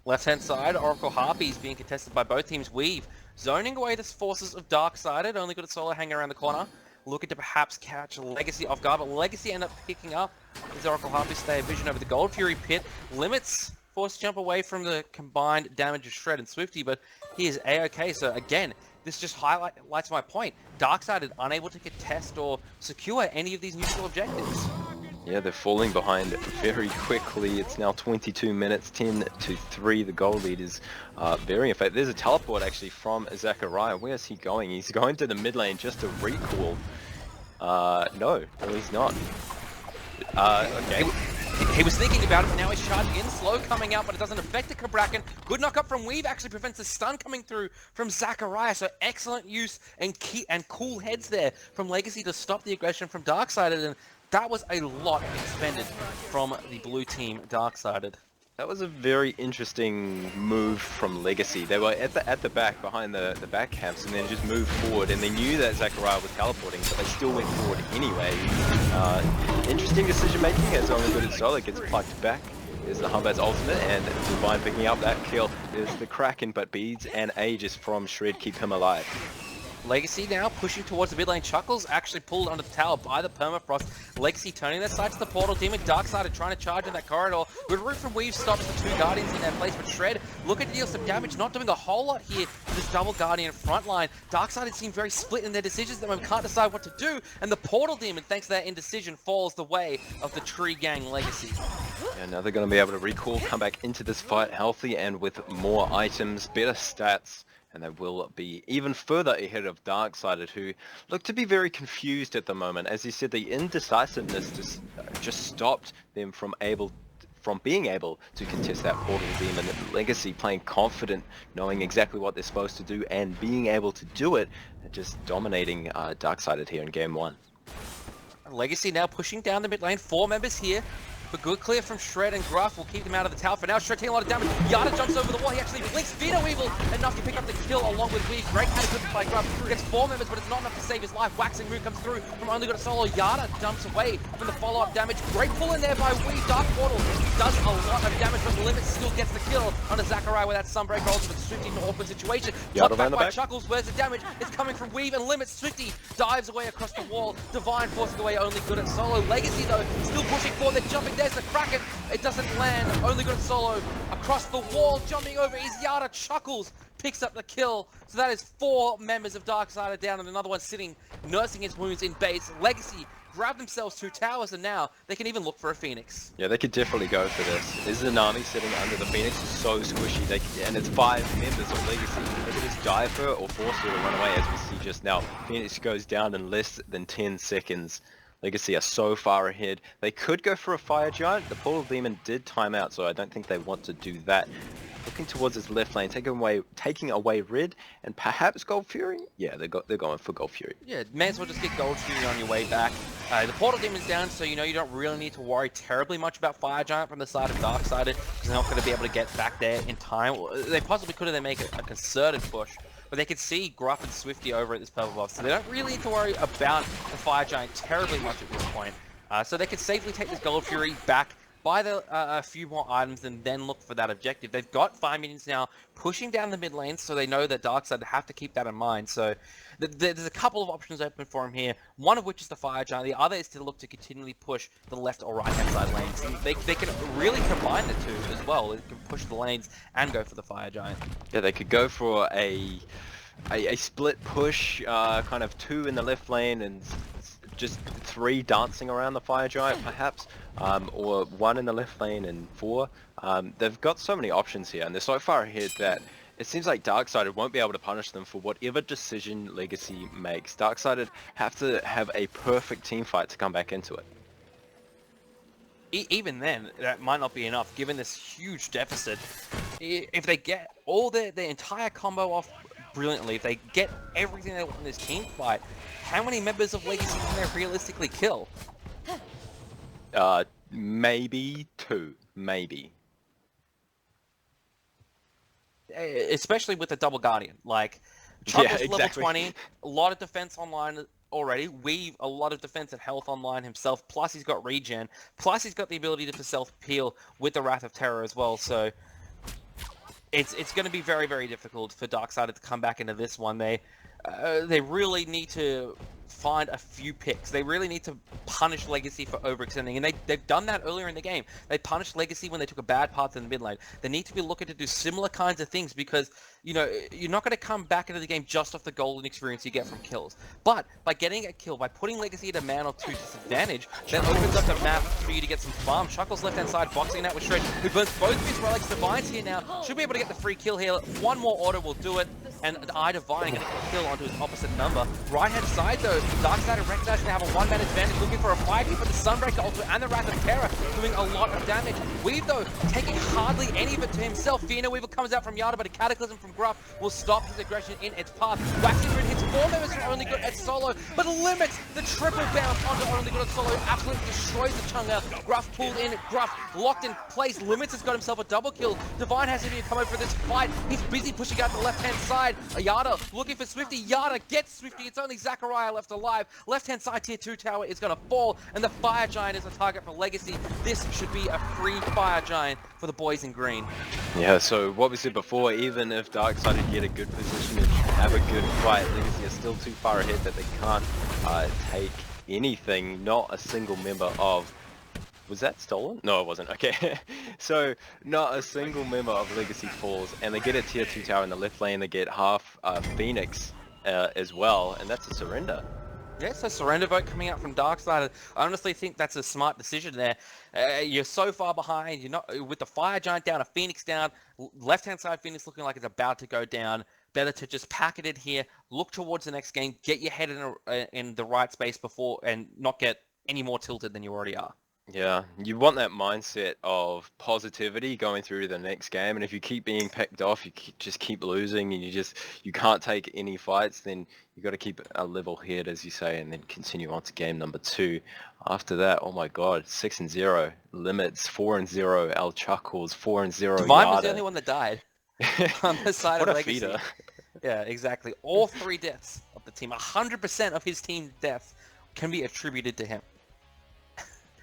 Left-hand side, Oracle Harpies being contested by both teams. Weave zoning away the forces of Darksided, only good at solo, hanging around the corner. Looking to perhaps catch Legacy off guard, but Legacy end up picking up his Oracle Harpies, stay a vision over the Gold Fury pit. Limits forced to jump away from the combined damage of Shred and Swifty, but he is A-OK. So again, this just highlights my point. Darksided unable to contest or secure any of these neutral objectives. Yeah, they're falling behind very quickly. It's now 22 minutes, 10-3. The goal lead is very in fact. There's a teleport actually from Zachariah. Where's he going? He's going to the mid lane just to recall. No, he's not. Okay. He was thinking about it, but now he's charging in. Slow coming out, but it doesn't affect the Kraken. Good knock up from Weave actually prevents the stun coming through from Zachariah. So excellent use and cool heads there from Legacy to stop the aggression from Darksided. And that was a lot expended from the blue team Darksided. That was a very interesting move from Legacy. They were at the back, behind the back camps, and then just moved forward, and they knew that Zachariah was teleporting, but they still went forward anyway. Interesting decision making, as only good at solo gets plugged back. There's the Humbats ultimate, and Divine picking up that kill. There's the Kraken, but Beads and Aegis from Shred keep him alive. Legacy now pushing towards the mid lane. Chuckles actually pulled under the tower by the Permafrost. Legacy turning their sights to the portal. Demon Darksided trying to charge in that corridor. Good route from Weave stops the 2 Guardians in their place, but Shred looking to deal some damage. Not doing a whole lot here to this double Guardian front line. Darksided seem very split in their decisions. They can't decide what to do, and the Portal Demon, thanks to their indecision, falls the way of the Tree Gang Legacy. Yeah, now they're going to be able to recall, come back into this fight healthy and with more items, better stats. And they will be even further ahead of Darksided, who look to be very confused at the moment. As you said, the indecisiveness just stopped them from being able to contest that Portal Demon. Legacy playing confident, knowing exactly what they're supposed to do, and being able to do it, just dominating Darksided here in Game 1. Legacy now pushing down the mid lane. 4 members here. But good clear from Shred and Gruff will keep them out of the tower for now. Shred taking a lot of damage. Yada jumps over the wall. He actually blinks Veto Evil enough to pick up the kill along with Weave. Great kind of good play. Gruff gets 4 members, but it's not enough to save his life. Waxing move comes through from only got a solo. Yada jumps away from the follow-up damage. Great pull in there by Weave. Dark Portal does a lot of damage, but Limits still gets the kill under Zachariah with that Sunbreak rolls with Swifty in an awkward situation. Plucked back by Chuckles. Where's the damage? It's coming from Weave and Limits. Swifty dives away across the wall. Divine forcing away only good at solo. Legacy though still pushing forward. They're jumping down. There's the Kraken. It doesn't land. Only got solo across the wall. Jumping over is Yada. Chuckles picks up the kill. So that is 4 members of Darksider down and another one sitting, nursing his wounds in base. Legacy grab themselves 2 towers, and now they can even look for a Phoenix. Yeah, they could definitely go for this. Izanami sitting under the Phoenix is so squishy, and it's 5 members of Legacy. They could just dive her or force her to run away, as we see just now. Phoenix goes down in less than 10 seconds. Legacy are so far ahead. They could go for a Fire Giant. The Portal Demon did time out, so I don't think they want to do that. Looking towards his left lane, taking away Red, and perhaps Gold Fury? Yeah, they're going for Gold Fury. Yeah, may as well just get Gold Fury on your way back. The Portal Demon's down, so you know you don't really need to worry terribly much about Fire Giant from the side of Darksider, because they're not going to be able to get back there in time. They possibly could if they make a concerted push, but they could see Gruff and Swifty over at this purple buff, so they don't really need to worry about the Fire Giant terribly much at this point. So they can safely take this Gold Fury back, buy a few more items, and then look for that objective. They've got 5 minions now pushing down the mid lane, so they know that Darksider have to keep that in mind. So there's a couple of options open for him here, one of which is the Fire Giant. The other is to look to continually push the left or right hand side lanes. And they can really combine the two as well. They can push the lanes and go for the Fire Giant. Yeah, they could go for a split push, kind of 2 in the left lane and just 3 dancing around the Fire Giant perhaps, or 1 in the left lane and 4. They've got so many options here, and they're so far ahead that it seems like Darksider won't be able to punish them for whatever decision Legacy makes. Darksider have to have a perfect team fight to come back into it. Even then, that might not be enough, given this huge deficit. If they get all their entire combo off brilliantly, if they get everything they want in this team fight, how many members of Legacy can they realistically kill? Maybe 2, maybe. Especially with the double Guardian. Like, Chuckles yeah, level 20, a lot of defense online already. Weave, a lot of defense and health online himself, plus he's got regen, plus he's got the ability to self-heal with the Wrath of Terror as well, so it's going to be very, very difficult for Darksider to come back into this one. They really need to find a few picks. They really need to punish Legacy for overextending, and they've done that earlier in the game. They punished Legacy when they took a bad path in the mid lane. They need to be looking to do similar kinds of things, because you know you're not going to come back into the game just off the golden experience you get from kills. But by getting a kill, by putting Legacy at a man or 2 disadvantage, that opens up the map for you to get some farm. Chuckles left hand side boxing that with Shred, who burns both of his relics. Divines here now should be able to get the free kill here. 1 more auto will do it, and Eye Divine getting a kill onto his opposite number. Right hand side though, Darksider recognizing they have a 1-man advantage, looking for a 5 here for the Sunbreaker ultimate and the Wrath of Terror, doing a lot of damage. Weave though, taking hardly any of it to himself. Fiona Weaver comes out from Yada, but a Cataclysm from Gruff will stop his aggression in its path. Waxing Grid hits 4 members from Only Good at solo, but limits the triple bounce onto Only Good at solo. Absolutely destroys the Chunga. Gruff pulled in, Gruff locked in place. Limits has got himself a double kill. Divine hasn't even come over for this fight. He's busy pushing out the left-hand side. Yada looking for Swifty. Yada gets Swifty. It's only Zachariah left alive. Left-hand side tier 2 tower is going to fall, and the Fire Giant is a target for Legacy. This should be a free Fire Giant for the boys in green. Yeah, so what we said before, even if Darksider get a good position and have a good fight, Legacy are still too far ahead that they can't take anything. Not a single member of... Was that stolen? No, it wasn't. Okay. So, not a single member of Legacy falls, and they get a tier 2 tower in the left lane. They get half Phoenix as well, and that's a surrender. Yeah, so surrender vote coming out from Darksider. I honestly think that's a smart decision there. You're so far behind. You're not with the Fire Giant down, a Phoenix down, left-hand side Phoenix looking like it's about to go down. Better to just pack it in here, look towards the next game, get your head in the right space before, and not get any more tilted than you already are. Yeah, you want that mindset of positivity going through the next game, and if you keep being picked off, just keep losing, and you can't take any fights, then you got to keep a level head, as you say, and then continue on to game number 2. After that, oh my god, 6-0 limits, 4-0 Al Chuckles, 4-0 Divine Yada. was the only one that died on the side What of a Legacy. feeder. Yeah, exactly. All 3 deaths of the team, 100% of his team deaths can be attributed to him.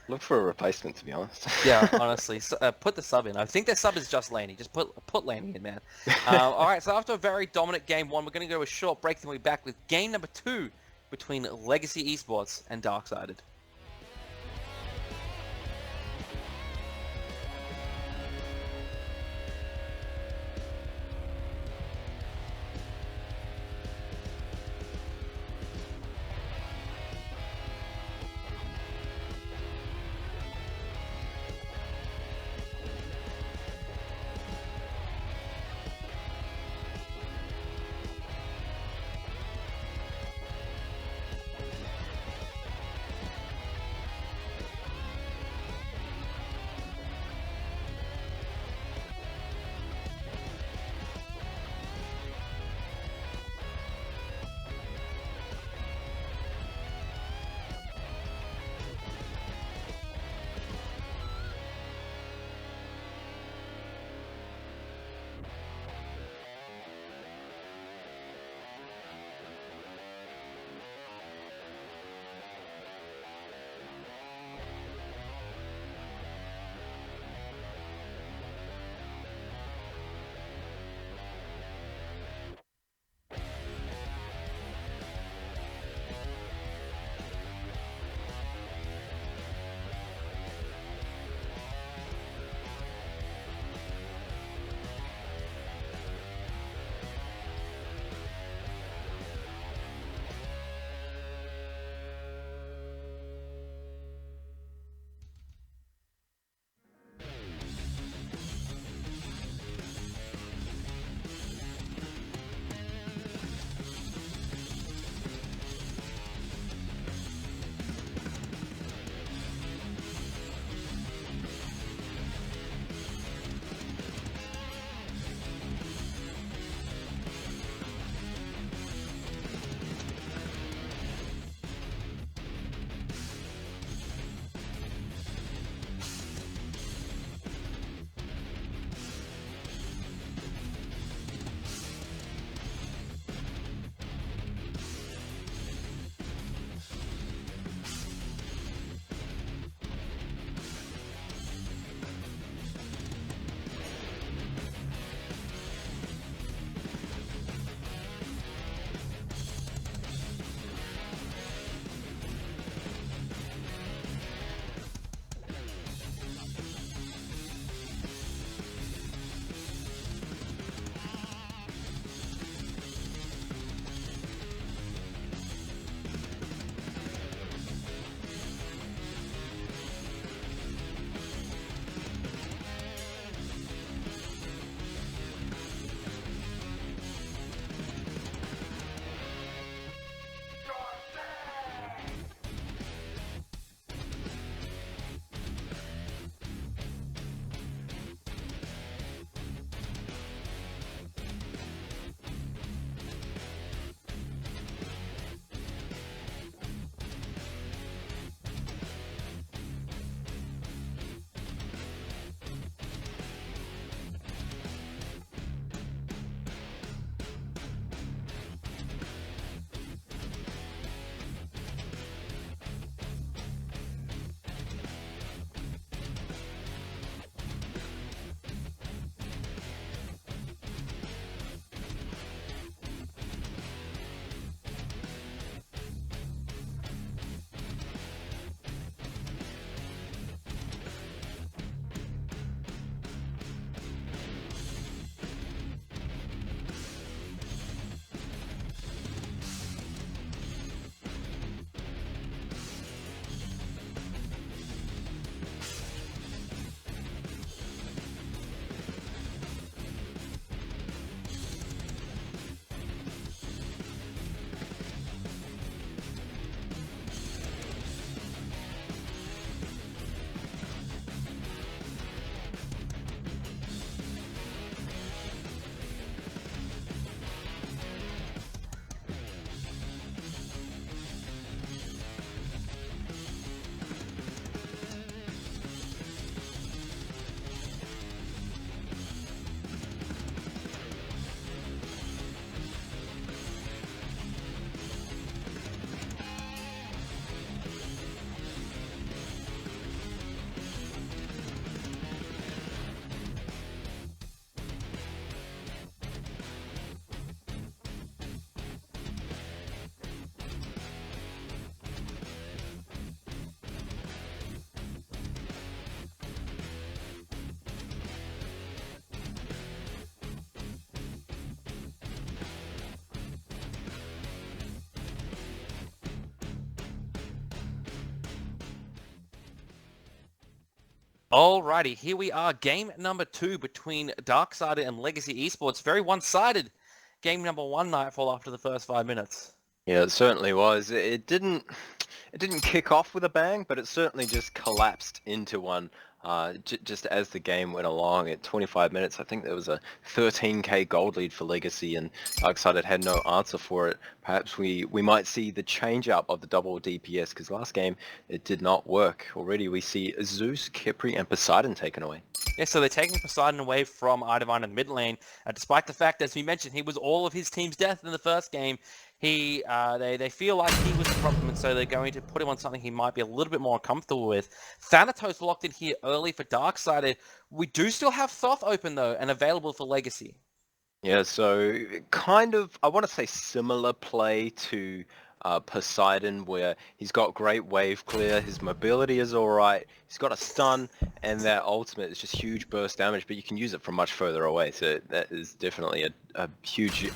Look for a replacement, to be honest. Yeah, honestly. So, put the sub in. I think their sub is just Laney. Just put Laney in, man. Alright, so after a very dominant game 1, we're going to go a short break, then we'll be back with game number 2 between Legacy Esports and Darksider. Alrighty, here we are. Game number 2 between Darksided and Legacy Esports. Very one-sided. Game number 1, Nightfall, after the first 5 minutes. Yeah, it certainly was. It didn't kick off with a bang, but it certainly just collapsed into one. Just as the game went along at 25 minutes, I think there was a 13k gold lead for Legacy, and Darksided had no answer for it. Perhaps we might see the change up of the double DPS, because last game it did not work. Already we see Zeus, Kipri, and Poseidon taken away. Yeah, so they're taking Poseidon away from Idivine in the mid lane, despite the fact, as we mentioned, he was all of his team's death in the first game. They feel like he was the problem, and so they're going to put him on something he might be a little bit more comfortable with. Thanatos locked in here early for Darksided. We do still have Thoth open, though, and available for Legacy. Yeah, so kind of, I want to say similar play to Poseidon, where he's got great wave clear, his mobility is alright, he's got a stun, and that ultimate is just huge burst damage, but you can use it from much further away, so that is definitely a huge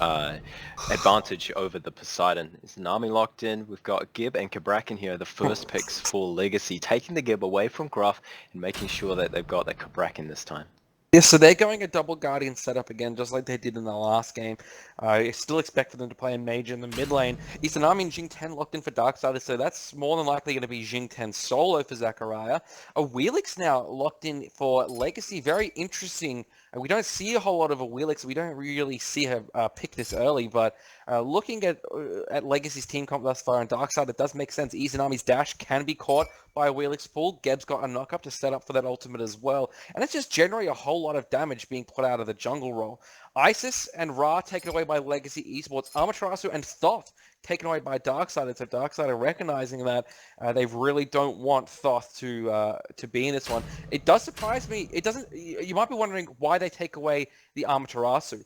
advantage over the Poseidon. Is Nami locked in? We've got Gib and Kabrak in here, the first picks for Legacy, taking the Gib away from Gruff and making sure that they've got that Kabrak in this time. Yeah, so they're going a double Guardian setup again, just like they did in the last game. I still expect for them to play a mage in the mid lane. Izanami and Jing 10 locked in for Darksiders, so that's more than likely going to be Jing 10 solo for Zachariah. A Wheelix now locked in for Legacy. Very interesting. We don't see a whole lot of a Wheelix. We don't really see her pick this early, but looking at Legacy's team comp thus far on Darkside, it does make sense. Izanami's dash can be caught by a Wheelix pull. Geb's got a knock-up to set up for that ultimate as well. And it's just generally a whole lot of damage being put out of the jungle role. Isis and Ra taken away by Legacy Esports. Amaterasu and Thoth taken away by Darksided. So Darksided recognizing that they really don't want Thoth to be in this one. It does surprise me. It doesn't. You might be wondering why they take away the Amaterasu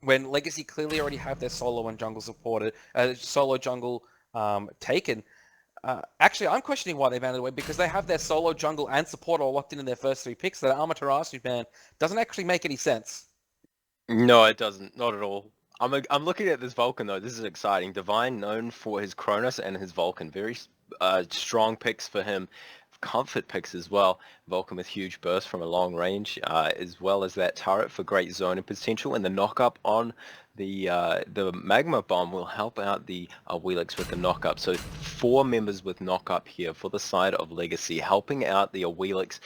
when Legacy clearly already have their solo and jungle supported, solo jungle taken. Actually, I'm questioning why they banned it away, because they have their solo jungle and support all locked in their first 3 picks. That Amaterasu ban doesn't actually make any sense. No, it doesn't. Not at all. I'm looking at this Vulcan though. This is exciting. Divine known for his Cronus and his Vulcan. Very strong picks for him. Comfort picks as well. Vulcan with huge burst from a long range, as well as that turret for great zoning potential, and the knock-up on the Magma Bomb will help out the Wheelix with the knock-up. So 4 members with knock-up here for the side of Legacy, helping out the Wheelix,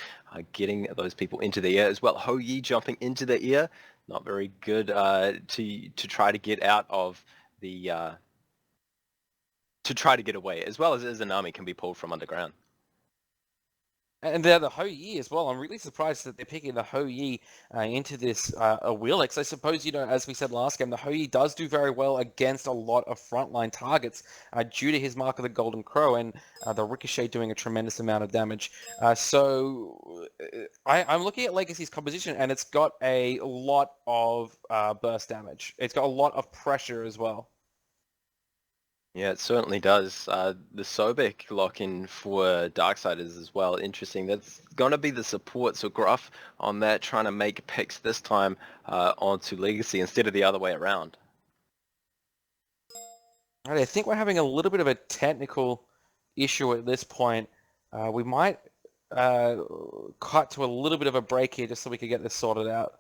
getting those people into the air as well. Ho Yi jumping into the air, not very good to try to get out of the to try to get away, as well as Izanami can be pulled from underground. And they're the Ho Yi as well. I'm really surprised that they're picking the Ho Yi into this Wheelix. I suppose, as we said last game, the Ho Yi does do very well against a lot of frontline targets due to his mark of the Golden Crow and the Ricochet doing a tremendous amount of damage. So I'm looking at Legacy's composition, and it's got a lot of burst damage. It's got a lot of pressure as well. Yeah, it certainly does. The Sobek lock-in for Darksiders as well. Interesting. That's going to be the support. So Gruff on that, trying to make picks this time onto Legacy instead of the other way around. All right, I think we're having a little bit of a technical issue at this point. We might cut to a little bit of a break here just so we can get this sorted out.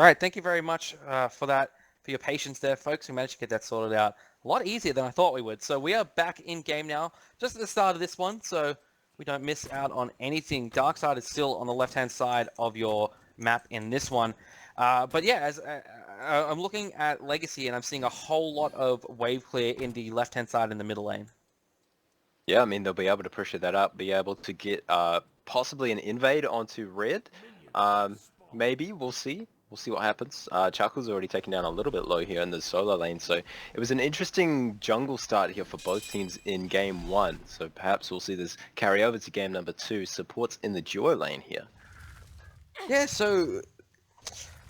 All right, thank you very much for that, for your patience there, folks. We managed to get that sorted out a lot easier than I thought we would. So we are back in game now, just at the start of this one, so we don't miss out on anything. Darkside is still on the left-hand side of your map in this one. But yeah, as I'm looking at Legacy, and I'm seeing a whole lot of wave clear in the left-hand side in the middle lane. Yeah, I mean, they'll be able to pressure that up, be able to get possibly an invade onto red. Maybe, we'll see. We'll see what happens. Chuckle's already taken down a little bit low here in the solo lane, so it was an interesting jungle start here for both teams in game 1. So perhaps we'll see this carry over to game number 2. Supports in the duo lane here. Yeah, so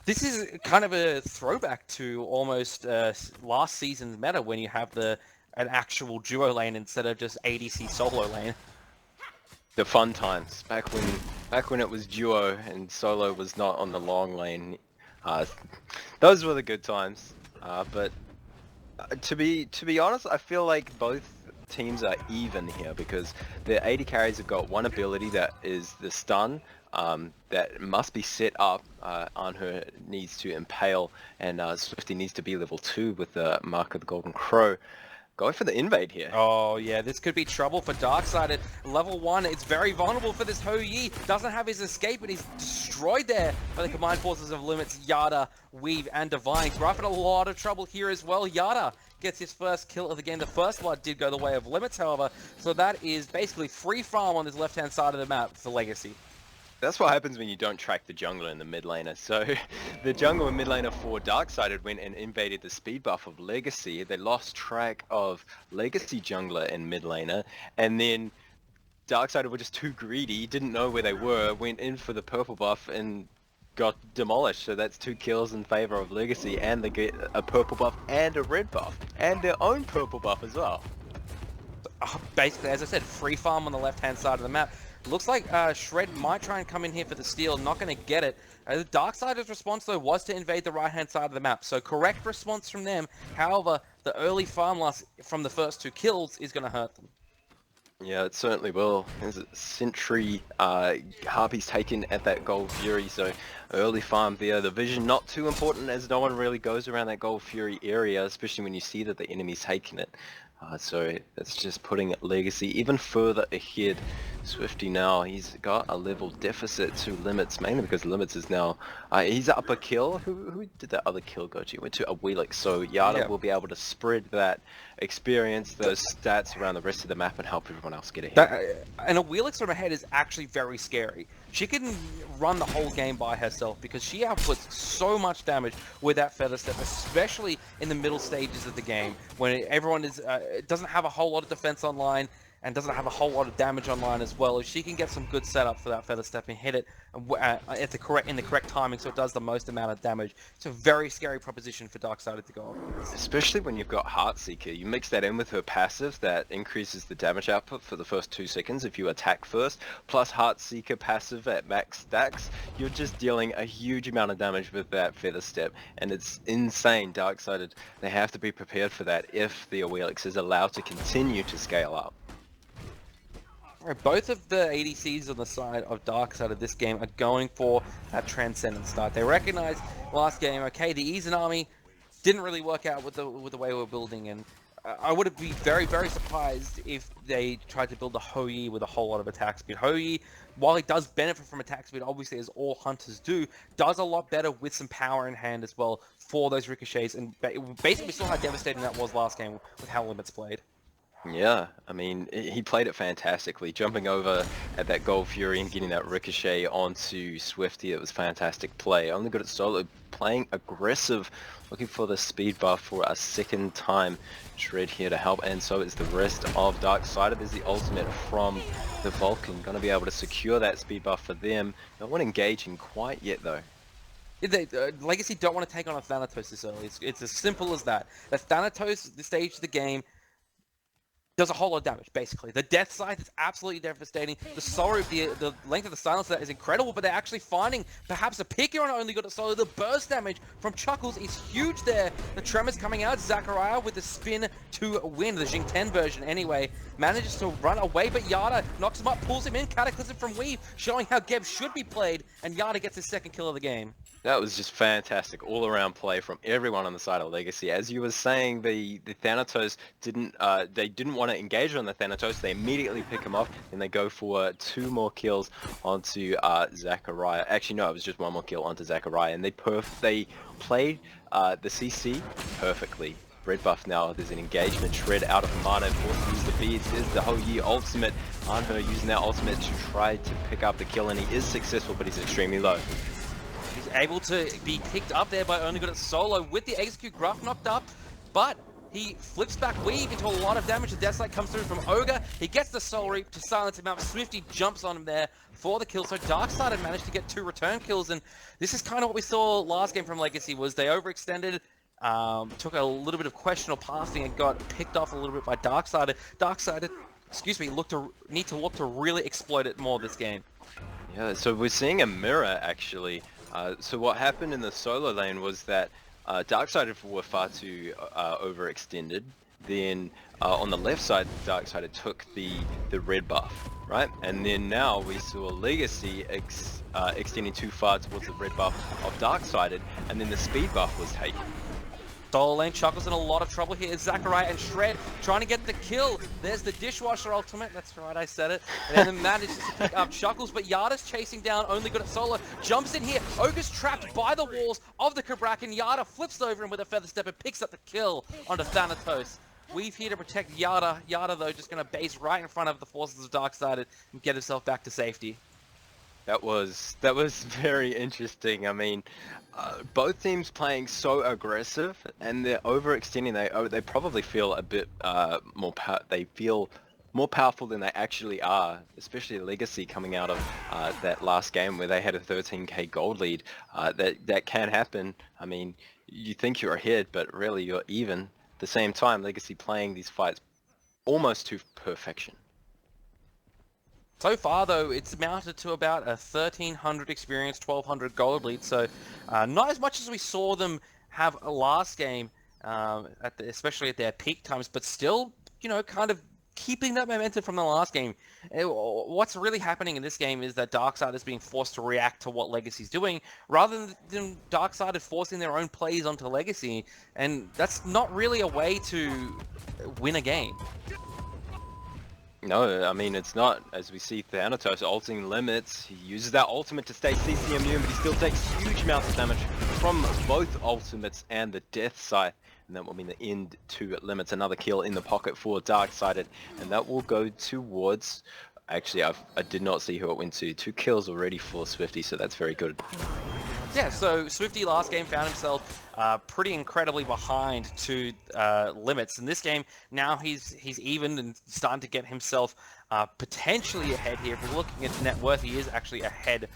this is kind of a throwback to almost last season's meta when you have an actual duo lane instead of just ADC solo lane. The fun times back when it was duo and solo was not on the long lane. Those were the good times. But to be honest, I feel like both teams are even here because the AD carries have got one ability that is the stun that must be set up. Anhu needs to impale, and Swifty needs to be level 2 with the Mark of the Golden Crow. Going for the invade here. Oh yeah, this could be trouble for Darkseid at level 1. It's very vulnerable for this Ho Yi. Doesn't have his escape, but he's destroyed there by the combined forces of Limits, Yada, Weave, and Divine. Gruff in a lot of trouble here as well. Yada gets his first kill of the game. The first blood did go the way of Limits, however, so that is basically free farm on this left-hand side of the map for Legacy. That's what happens when you don't track the jungler and the mid laner. So the jungler and mid laner for Darksided went and invaded the speed buff of Legacy. They lost track of Legacy jungler and mid laner, and then Darksided were just too greedy, didn't know where they were, went in for the purple buff and got demolished. So that's 2 kills in favor of Legacy, and they get a purple buff and a red buff and their own purple buff as well. Basically, as I said, free farm on the left-hand side of the map. Looks like Shred might try and come in here for the steal, not going to get it. The Darksider's response, though, was to invade the right-hand side of the map, so correct response from them. However, the early farm loss from the first 2 kills is going to hurt them. Yeah, it certainly will. There's a Sentry Harpy's taken at that Gold Fury, so early farm there. The vision not too important as no one really goes around that Gold Fury area, especially when you see that the enemy's taking it. So that's just putting Legacy even further ahead. Swifty now, he's got a level deficit to Limits, mainly because Limits is now, he's up a kill. Who did that other kill go to? He went to a Wheelix, so Yada will be able to spread that experience, those stats around the rest of the map and help everyone else get ahead. And a Wheelix from ahead is actually very scary. She can run the whole game by herself because she outputs so much damage with that Feather Step, especially in the middle stages of the game when everyone is doesn't have a whole lot of defense online and doesn't have a whole lot of damage online as well. If she can get some good setup for that Feather Step and hit it at in the correct timing so it does the most amount of damage, it's a very scary proposition for Darksided to go up. Especially when you've got Heartseeker. You mix that in with her passive that increases the damage output for the first 2 seconds if you attack first, plus Heartseeker passive at max stacks, you're just dealing a huge amount of damage with that Feather Step, and it's insane. Darksided, they have to be prepared for that if the Wheelix is allowed to continue to scale up. Both of the ADCs on the side of Darkseid of this game are going for that Transcendent start. They recognize last game, okay, the Eason army didn't really work out with the way we're building, and I would be very, very surprised if they tried to build a Ho Yi with a whole lot of attack speed. Ho Yi, while he does benefit from attack speed, obviously as all hunters do, does a lot better with some power in hand as well for those ricochets, and basically we saw how devastating that was last game with how Limits played. Yeah, I mean, he played it fantastically, jumping over at that Gold Fury and getting that ricochet onto Swifty. It was fantastic play. Only good at solo, playing aggressive, looking for the speed buff for a second time. Shred here to help, and so is the rest of Darksided. There's the ultimate from the Vulcan, going to be able to secure that speed buff for them. No one engaging quite yet though. Legacy don't want to take on a Thanatos this early. It's as simple as that. The Thanatos at this stage of the game does a whole lot of damage, basically. The death scythe is absolutely devastating. The solo, the length of the silencer is incredible, but they're actually finding perhaps a pick here on only good at solo. The burst damage from Chuckles is huge there. The tremors coming out. Zachariah with the spin to win. The Jing 10 version, anyway, manages to run away, but Yada knocks him up, pulls him in. Cataclysm from Weave, showing how Geb should be played, and Yada gets his second kill of the game. That was just fantastic all-around play from everyone on the side of Legacy. As you were saying, the Thanatos they didn't want to engage on the Thanatos. They immediately pick him off, and they go for 2 more kills onto Zachariah. Actually, no, it was just 1 more kill onto Zachariah, and they played the CC perfectly. Red buff now, there's an engagement, Shred out of mana, forced to use the beads, there's the whole year ultimate. Anho using that ultimate to try to pick up the kill, and he is successful, but he's extremely low. He's able to be picked up there by only good at solo with the execute gruff knocked up, but he flips back weave into a lot of damage. The Deathlight comes through from Ogre. He gets the Soul Reap to silence him out. Swifty jumps on him there for the kill. So Darkside had managed to get 2 return kills, and this is kind of what we saw last game from Legacy. Was they overextended, took a little bit of questionable passing and got picked off a little bit by Darkside. Darkside, excuse me, need to look to really exploit it more this game. Yeah, so we're seeing a mirror actually. So what happened in the solo lane was that Darksided were far too overextended. Then on the left side, Darksided took the red buff, right? And then now we saw Legacy extending too far towards the red buff of Darksided, and then the speed buff was taken. Solo lane, Chuckles in a lot of trouble here. Zachariah and Shred trying to get the kill. There's the dishwasher ultimate. That's right, I said it. And then manages to pick up Chuckles, but Yada's chasing down, only good at solo. Jumps in here. Ogre's trapped by the walls of the Kabrak, and Yada flips over him with a feather step and picks up the kill onto Thanatos. We've here to protect Yada. Yada, though, just going to base right in front of the forces of Darksided and get himself back to safety. That was very interesting. I mean, both teams playing so aggressive, and they're overextending. They probably feel a bit they feel more powerful than they actually are, especially Legacy coming out of that last game where they had a 13k gold lead. That can happen. I mean, you think you're ahead, but really you're even. At the same time, Legacy playing these fights almost to perfection. So far, though, it's amounted to about a 1,300 experience, 1,200 gold lead. So not as much as we saw them have a last game, especially at their peak times, but still, kind of keeping that momentum from the last game. What's really happening in this game is that Darkseid is being forced to react to what Legacy's doing, rather than Darkseid forcing their own plays onto Legacy. And that's not really a way to win a game. No, I mean, it's not. As we see Thanatos ulting limits, he uses that ultimate to stay CC immune, but he still takes huge amounts of damage from both ultimates and the death scythe. And that will mean the end to limits. Another kill in the pocket for Darksided, and that will go towards... Actually, I did not see who it went to. 2 kills already for Swifty, so that's very good. Yeah, so Swifty last game found himself pretty incredibly behind to limits. In this game, now he's even and starting to get himself potentially ahead here. If we're looking at net worth, he is actually ahead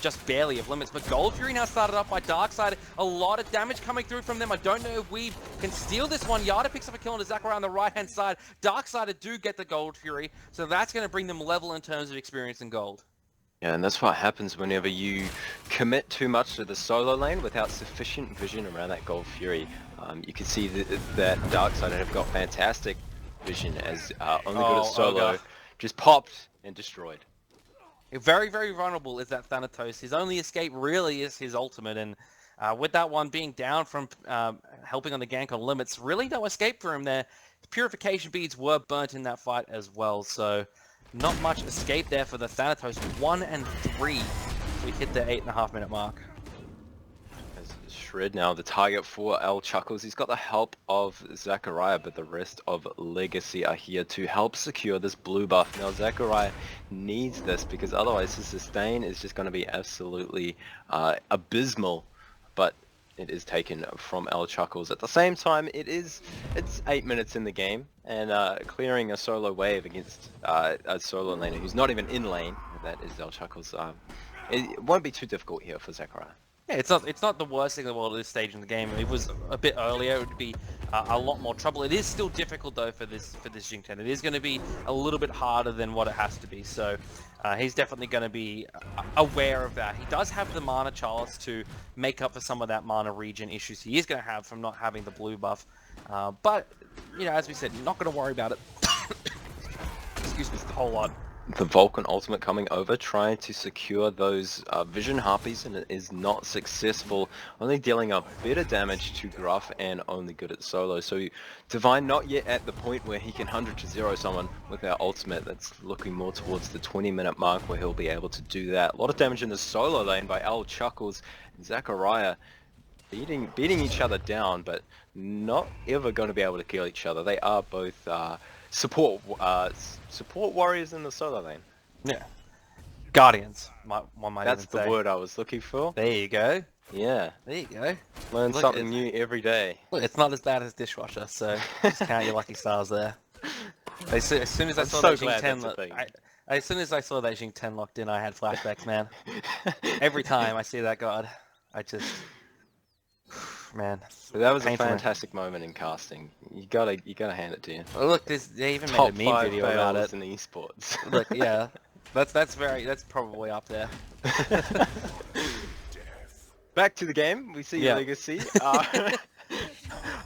just barely of limits. But Gold Fury now started up by Darkseid. A lot of damage coming through from them. I don't know if we can steal this one. Yada picks up a kill on Zachariah on the right-hand side. Darkseid do get the Gold Fury, so that's going to bring them level in terms of experience and gold. Yeah, and that's what happens whenever you commit too much to the solo lane without sufficient vision around that Gold Fury. You can see that Darkseid have got fantastic vision as only good at solo just popped and destroyed. Very, very vulnerable is that Thanatos. His only escape really is his ultimate, and with that one being down from helping on the gank on limits, really no escape for him there. Purification beads were burnt in that fight as well, so... Not much escape there for the Thanatos. 1 and 3. We hit the 8.5 minute mark. As Shred now the target for L Chuckles. He's got the help of Zachariah, but the rest of Legacy are here to help secure this blue buff. Now Zachariah needs this because otherwise his sustain is just going to be absolutely abysmal. But it is taken from L Chuckles. At the same time, it's 8 minutes in the game, and clearing a solo wave against a solo laner who's not even in lane, that is L Chuckles, it won't be too difficult here for Zachariah. Yeah, it's not the worst thing in the world at this stage in the game. If it was a bit earlier, it would be a lot more trouble. It is still difficult though for this Jing 10. It is going to be a little bit harder than what it has to be. So he's definitely going to be aware of that. He does have the mana chalice to make up for some of that mana regen issues he is going to have from not having the blue buff. But as we said, not going to worry about it. Excuse me, a whole lot. The Vulcan ultimate coming over, trying to secure those Vision Harpies, and it is not successful, only dealing a bit of damage to Gruff and only good at solo. So Divine not yet at the point where he can 100 to 0 someone with our ultimate. That's looking more towards the 20-minute mark where he'll be able to do that. A lot of damage in the solo lane by Al Chuckles and Zachariah. Beating each other down, but not ever going to be able to kill each other. They are both support warriors in the solo lane. Yeah. Guardians, one might That's even the say. word I was looking for. There you go. Yeah. There you go. Learn Look, something new every day. Look, it's not as bad as Dishwasher, so just count your lucky stars there. As soon as I I'm saw so that Jing glad 10, that's a thing. as soon as I saw that Jing 10 locked in, I had flashbacks, man. Every time I see that god, I just, man. But that was a painful, man. fantastic moment in casting. You gotta hand it to you. Oh, look, they even Top made a meme 5 video about fails it. in esports. Look, yeah, that's probably up there. Back to the game, we see Yeah. Legacy are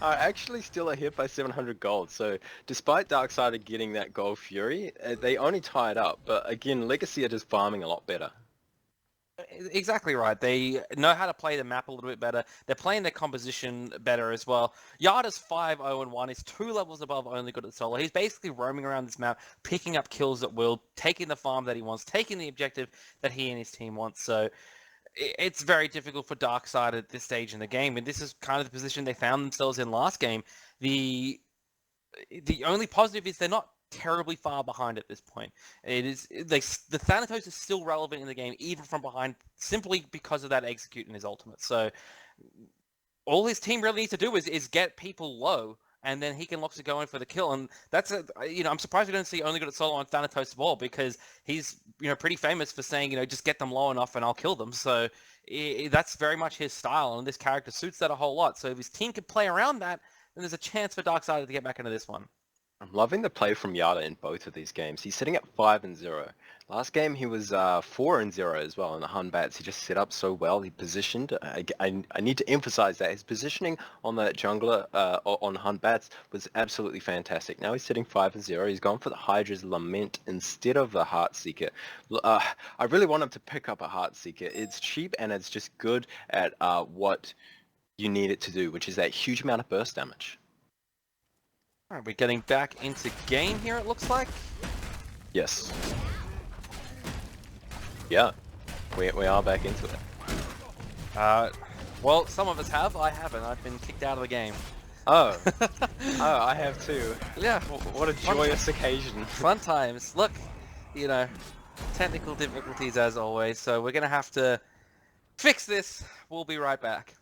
actually still ahead by 700 gold. So despite Darksider getting that gold fury, they only tied up. But again, Legacy are just farming a lot better. Exactly right. They know how to play the map a little bit better. They're playing their composition better as well. Yada's 5-0-1. He's 2 levels above only good at solo. He's basically roaming around this map, picking up kills at will, taking the farm that he wants, taking the objective that he and his team want. So it's very difficult for Darkseid at this stage in the game, and this is kind of the position they found themselves in last game. The only positive is they're not terribly far behind at this point. The Thanatos is still relevant in the game, even from behind, simply because of that execute in his ultimate. So all his team really needs to do is get people low, and then he can look to go in for the kill. And that's I'm surprised we don't see only good at solo on Thanatos as well, because he's pretty famous for saying just get them low enough and I'll kill them. So that's very much his style, and this character suits that a whole lot. So if his team can play around that, then there's a chance for Darksider to get back into this one. I'm loving the play from Yada in both of these games. He's sitting at 5-0. Last game he was 4-0 as well in the Hun Bats. He just set up so well. He positioned. I need to emphasize that his positioning on the jungler on Hun Bats was absolutely fantastic. Now he's sitting 5-0. He's gone for the Hydra's Lament instead of the Heartseeker. I really want him to pick up a Heartseeker. It's cheap and it's just good at what you need it to do, which is that huge amount of burst damage. All right, we're getting back into game here, it looks like. Yes. Yeah, we are back into it. Well, some of us have. I haven't. I've been kicked out of the game. Oh. I have too. Yeah. What a joyous occasion. Fun times. Look, technical difficulties as always, so we're going to have to fix this. We'll be right back.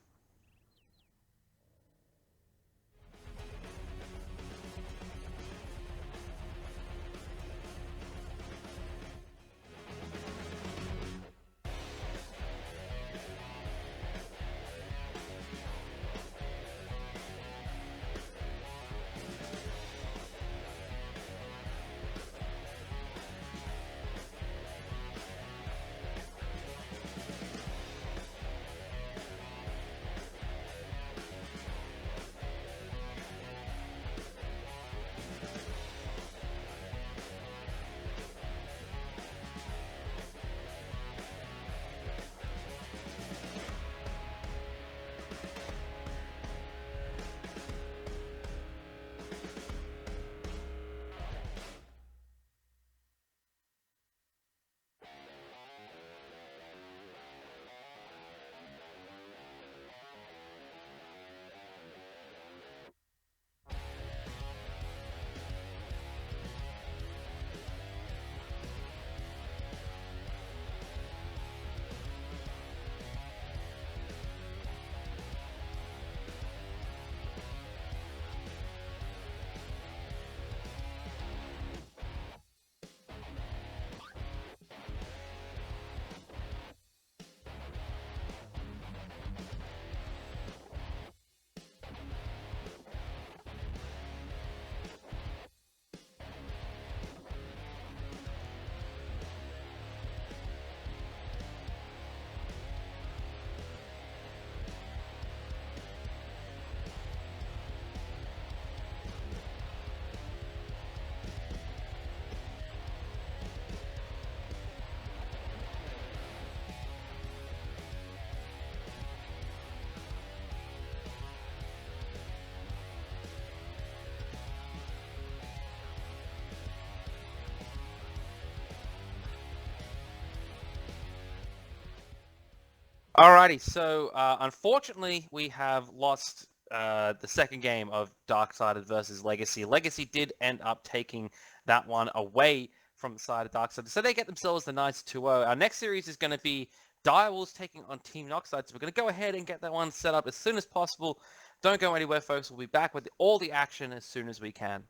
Alrighty, so unfortunately we have lost the second game of Darksided versus Legacy. Legacy did end up taking that one away from the side of Darksided, so they get themselves the nice 2-0. Our next series is going to be Direwolves taking on Team Noxide, so we're going to go ahead and get that one set up as soon as possible. Don't go anywhere, folks. We'll be back with all the action as soon as we can.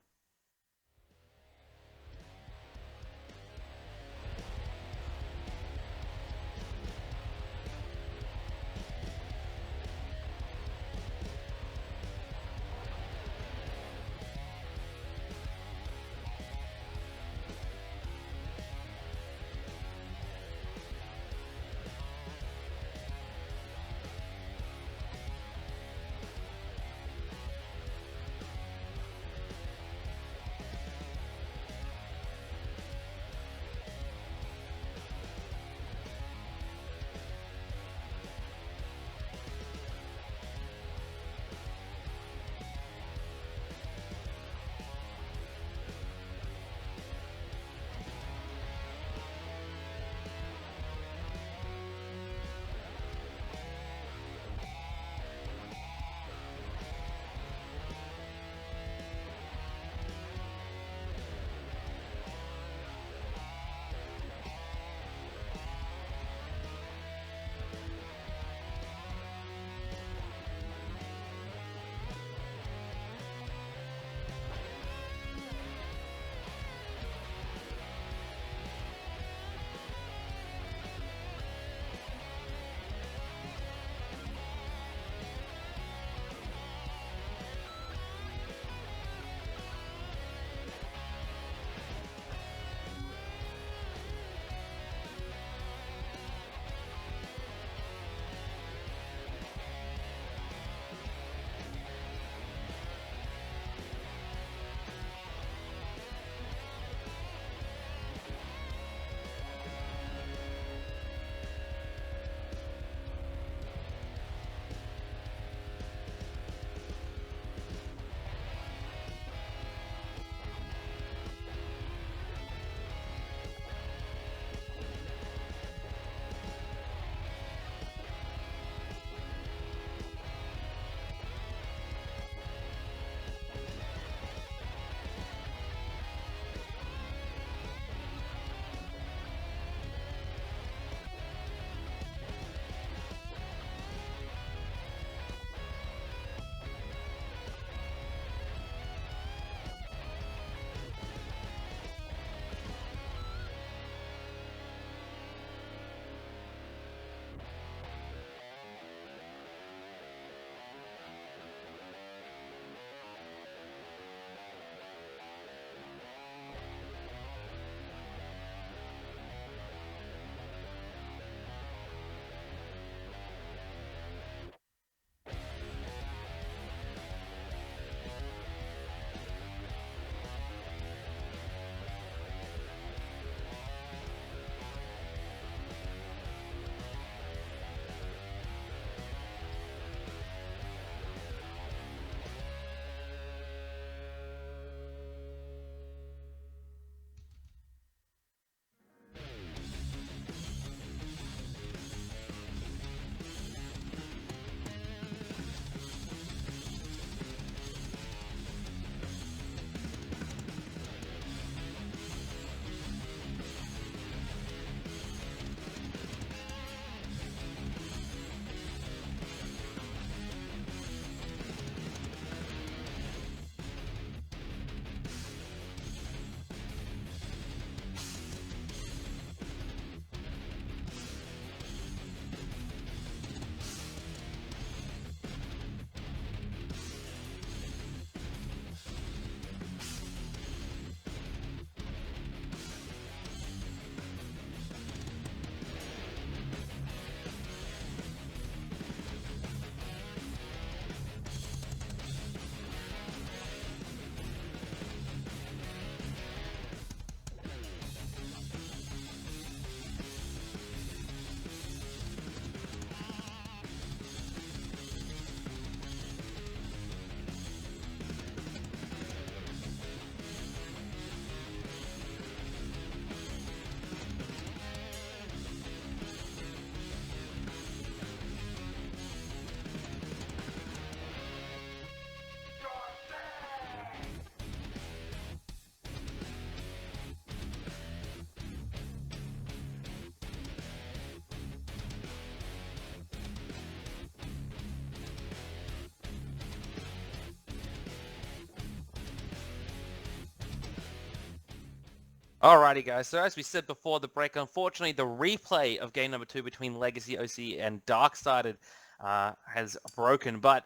Alrighty, guys. So as we said before the break, unfortunately, the replay of game number 2 between Legacy OC and Darksided has broken, but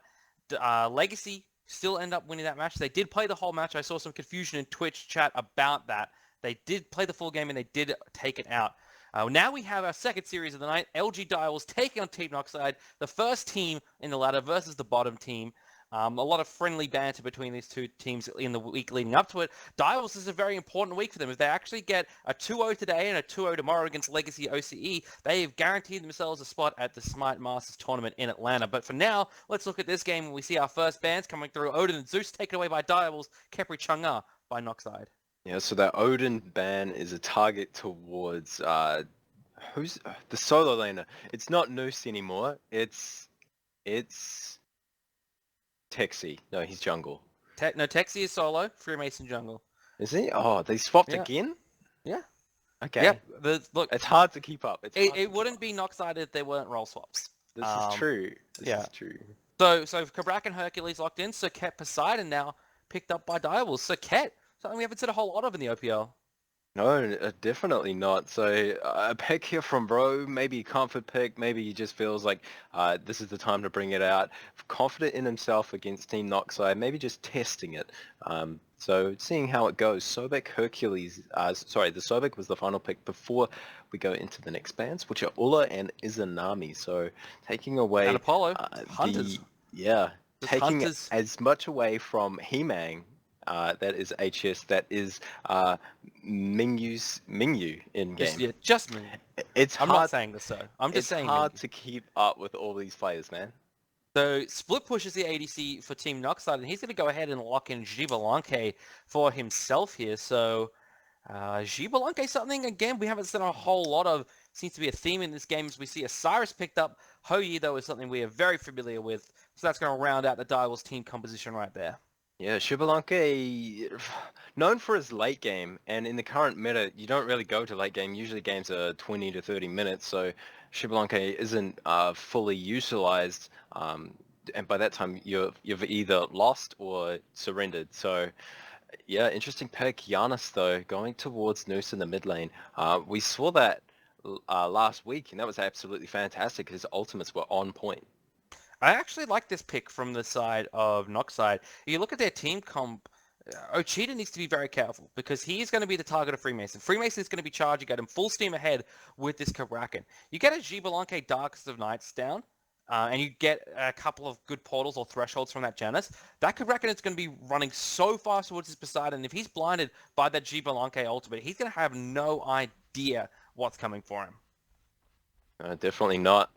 Legacy still end up winning that match. They did play the whole match. I saw some confusion in Twitch chat about that. They did play the full game and they did take it out. Now we have our second series of the night. LG Direwolves taking on Team Noxide, the first team in the ladder versus the bottom team. A lot of friendly banter between these two teams in the week leading up to it. Direwolves is a very important week for them. If they actually get a 2-0 today and a 2-0 tomorrow against Legacy OCE, they have guaranteed themselves a spot at the SMITE Masters tournament in Atlanta. But for now, let's look at this game. We see our first bands coming through. Odin and Zeus taken away by Direwolves, Kepri Chang'e by Noxide. Yeah, so that Odin ban is a target towards who's the solo laner. It's not Noose anymore. It's Texi. No, he's jungle. No, Texi is solo, Freemason jungle. Is he? Oh, they swapped Yeah. again? Yeah. Okay. Yep. Look, it's hard to keep up. It wouldn't be Noxide if there weren't role swaps. This is true. This is true. So Kabrak and Hercules locked in, so Ket Poseidon now picked up by Direwolves. So Ket, something we haven't seen a whole lot of in the OPL. No, definitely not. So a pick here from Bro, maybe a comfort pick, maybe he just feels like this is the time to bring it out. Confident in himself against Team Noxide, maybe just testing it. So seeing how it goes. Sobek Hercules, sorry, the Sobek was the final pick before we go into the next bands, which are Ulla and Izanami. So taking away... And Apollo, Hunters. Taking Hunters. as much away from Hemang, that is HS, that is Mingyu in game. Just Mingyu. I'm not saying this, so I'm just saying it's hard Mingyu. to keep up with all these players, man. So Split pushes the ADC for Team Noxide, and he's going to go ahead and lock in Gibalanke for himself here. So Gibalanke, something, again, we haven't seen a whole lot of. Seems to be a theme in this game as we see Osiris picked up. Hoyi, though, is something we are very familiar with. So that's going to round out the Direwolves team composition right there. Yeah, Shibalanke, known for his late game, and in the current meta, you don't really go to late game. Usually games are 20 to 30 minutes, so Shibalanke isn't fully utilized, and by that time you've either lost or surrendered. So yeah, interesting pick. Giannis, though, going towards Noose in the mid lane. We saw that last week, and that was absolutely fantastic. His ultimates were on point. I actually like this pick from the side of Noxide. You look at their team comp, Ochita needs to be very careful because he is going to be the target of Freemason. Freemason is going to be charging at him full steam ahead with this Kabrakan. You get a Gibalanke Darkest of Nights down, and you get a couple of good portals or thresholds from that Janus. That Kabrakan is going to be running so fast towards his Poseidon. If he's blinded by that Gibalanke ultimate, he's going to have no idea what's coming for him. Definitely not.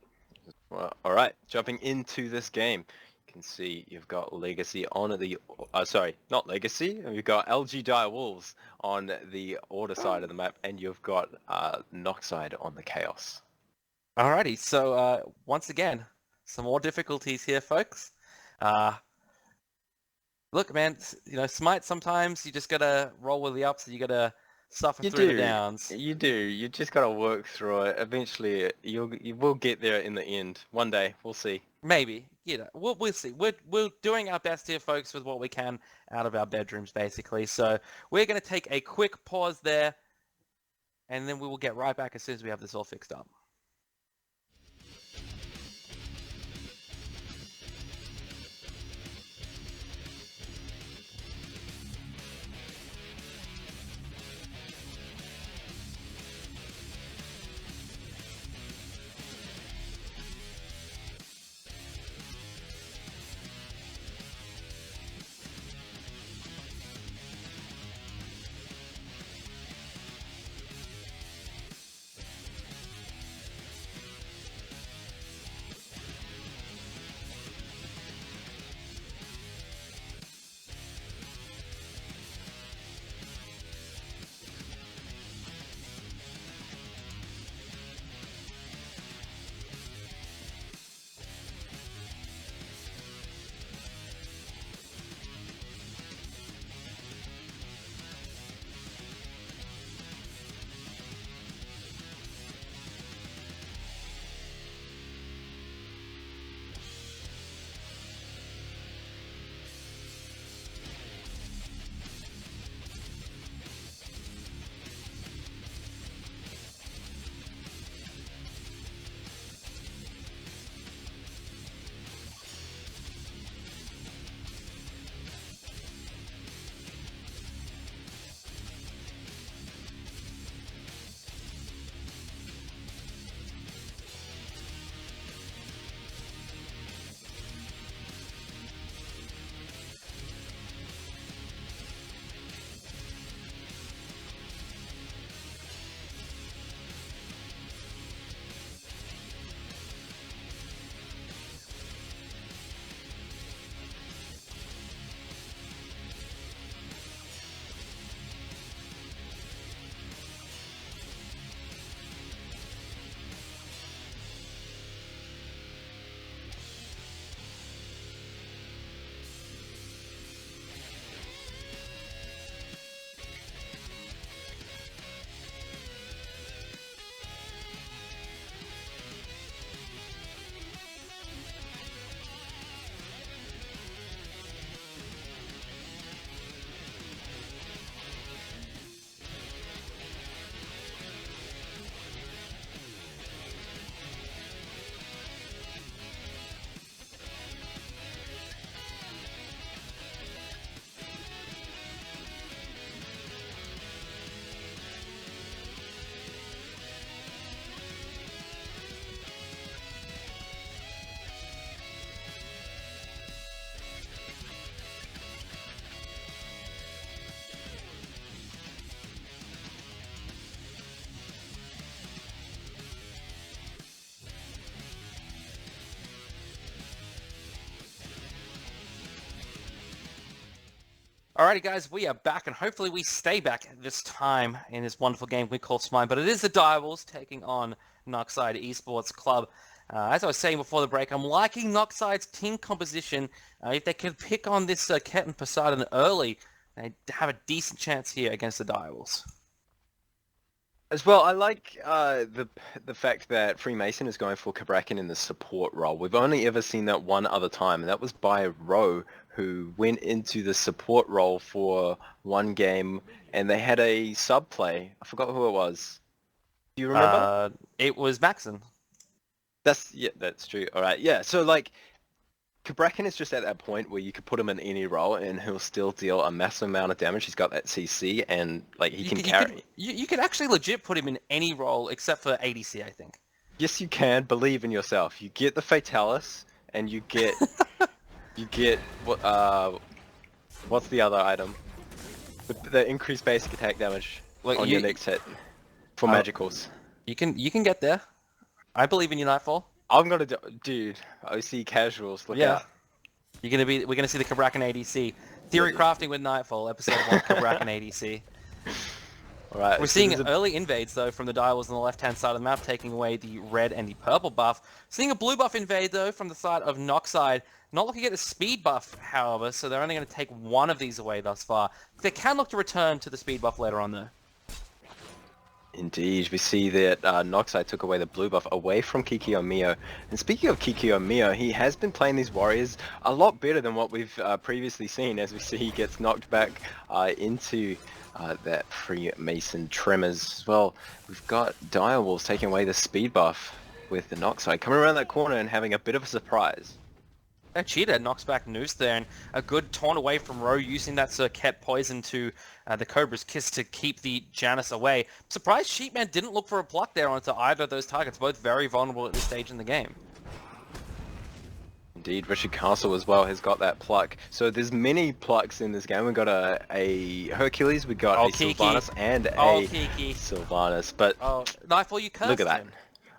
Well, all right, jumping into this game, you can see you've got Legacy on the, sorry, not Legacy, you've got LG Direwolves on the Order side of the map, and you've got Noxide on the Chaos. Alrighty, so once again, some more difficulties here, folks. Look, man, you know, Smite, sometimes you just gotta roll with the ups and you gotta suffer through the downs. You do. You just gotta work through it. Eventually, you will get there in the end. One day, we'll see. Maybe, you know, we'll see. We're doing our best here, folks, with what we can out of our bedrooms, basically. So we're gonna take a quick pause there, and then we will get right back as soon as we have this all fixed up. Alrighty, guys, we are back, and hopefully we stay back this time in this wonderful game we call SMITE. But it is the Direwolves taking on Knockside Esports Club. As I was saying before the break, I'm liking Knockside's team composition. If they can pick on this Ket and Poseidon early, they have a decent chance here against the Direwolves. As well, I like the fact that Freemason is going for Kabrakan in the support role. We've only ever seen that one other time, and that was by Ro, who went into the support role for one game, and they had a sub play. I forgot who it was. Do you remember? It was Maxon. That's true. All right, yeah. So like, Kabrakan is just at that point where you could put him in any role and he'll still deal a massive amount of damage. He's got that CC and like he can carry. You could actually legit put him in any role except for ADC, I think. Yes, you can. Believe in yourself. You get the Fatalis and you get what's the other item? The increased basic attack damage on your next hit for magicals. You can get there. I believe in you, Nightfall. I'm gonna dude. OC casuals. Look out. We're gonna see the Kabrakan ADC. Theory crafting with Nightfall, episode 1, Kabrakan ADC. All right. We're seeing early invades though from the Direwolves on the left-hand side of the map, taking away the red and the purple buff. Seeing a blue buff invade though from the side of Knockside. Not looking at the speed buff, however, so they're only going to take one of these away thus far. They can look to return to the speed buff later on though. Indeed, we see that Knockside took away the blue buff away from Kikyo And speaking of Kikyo, he has been playing these warriors a lot better than what we've previously seen, as we see he gets knocked back into that Freemason Tremors. Well, we've got Direwolves taking away the speed buff with the Knockside, coming around that corner and having a bit of a surprise. Cheetah knocks back Noose there, and a good taunt away from Ro, using that Ket poison to the Cobra's Kiss to keep the Janus away. Surprised Sheepman didn't look for a pluck there onto either of those targets, both very vulnerable at this stage in the game. Indeed, Richard Castle as well has got that pluck. So there's many plucks in this game. We've got a Hercules, we've got a Kiki. Sylvanas, and Kiki. Sylvanas. But Nightfall, you cursed him. Look at that.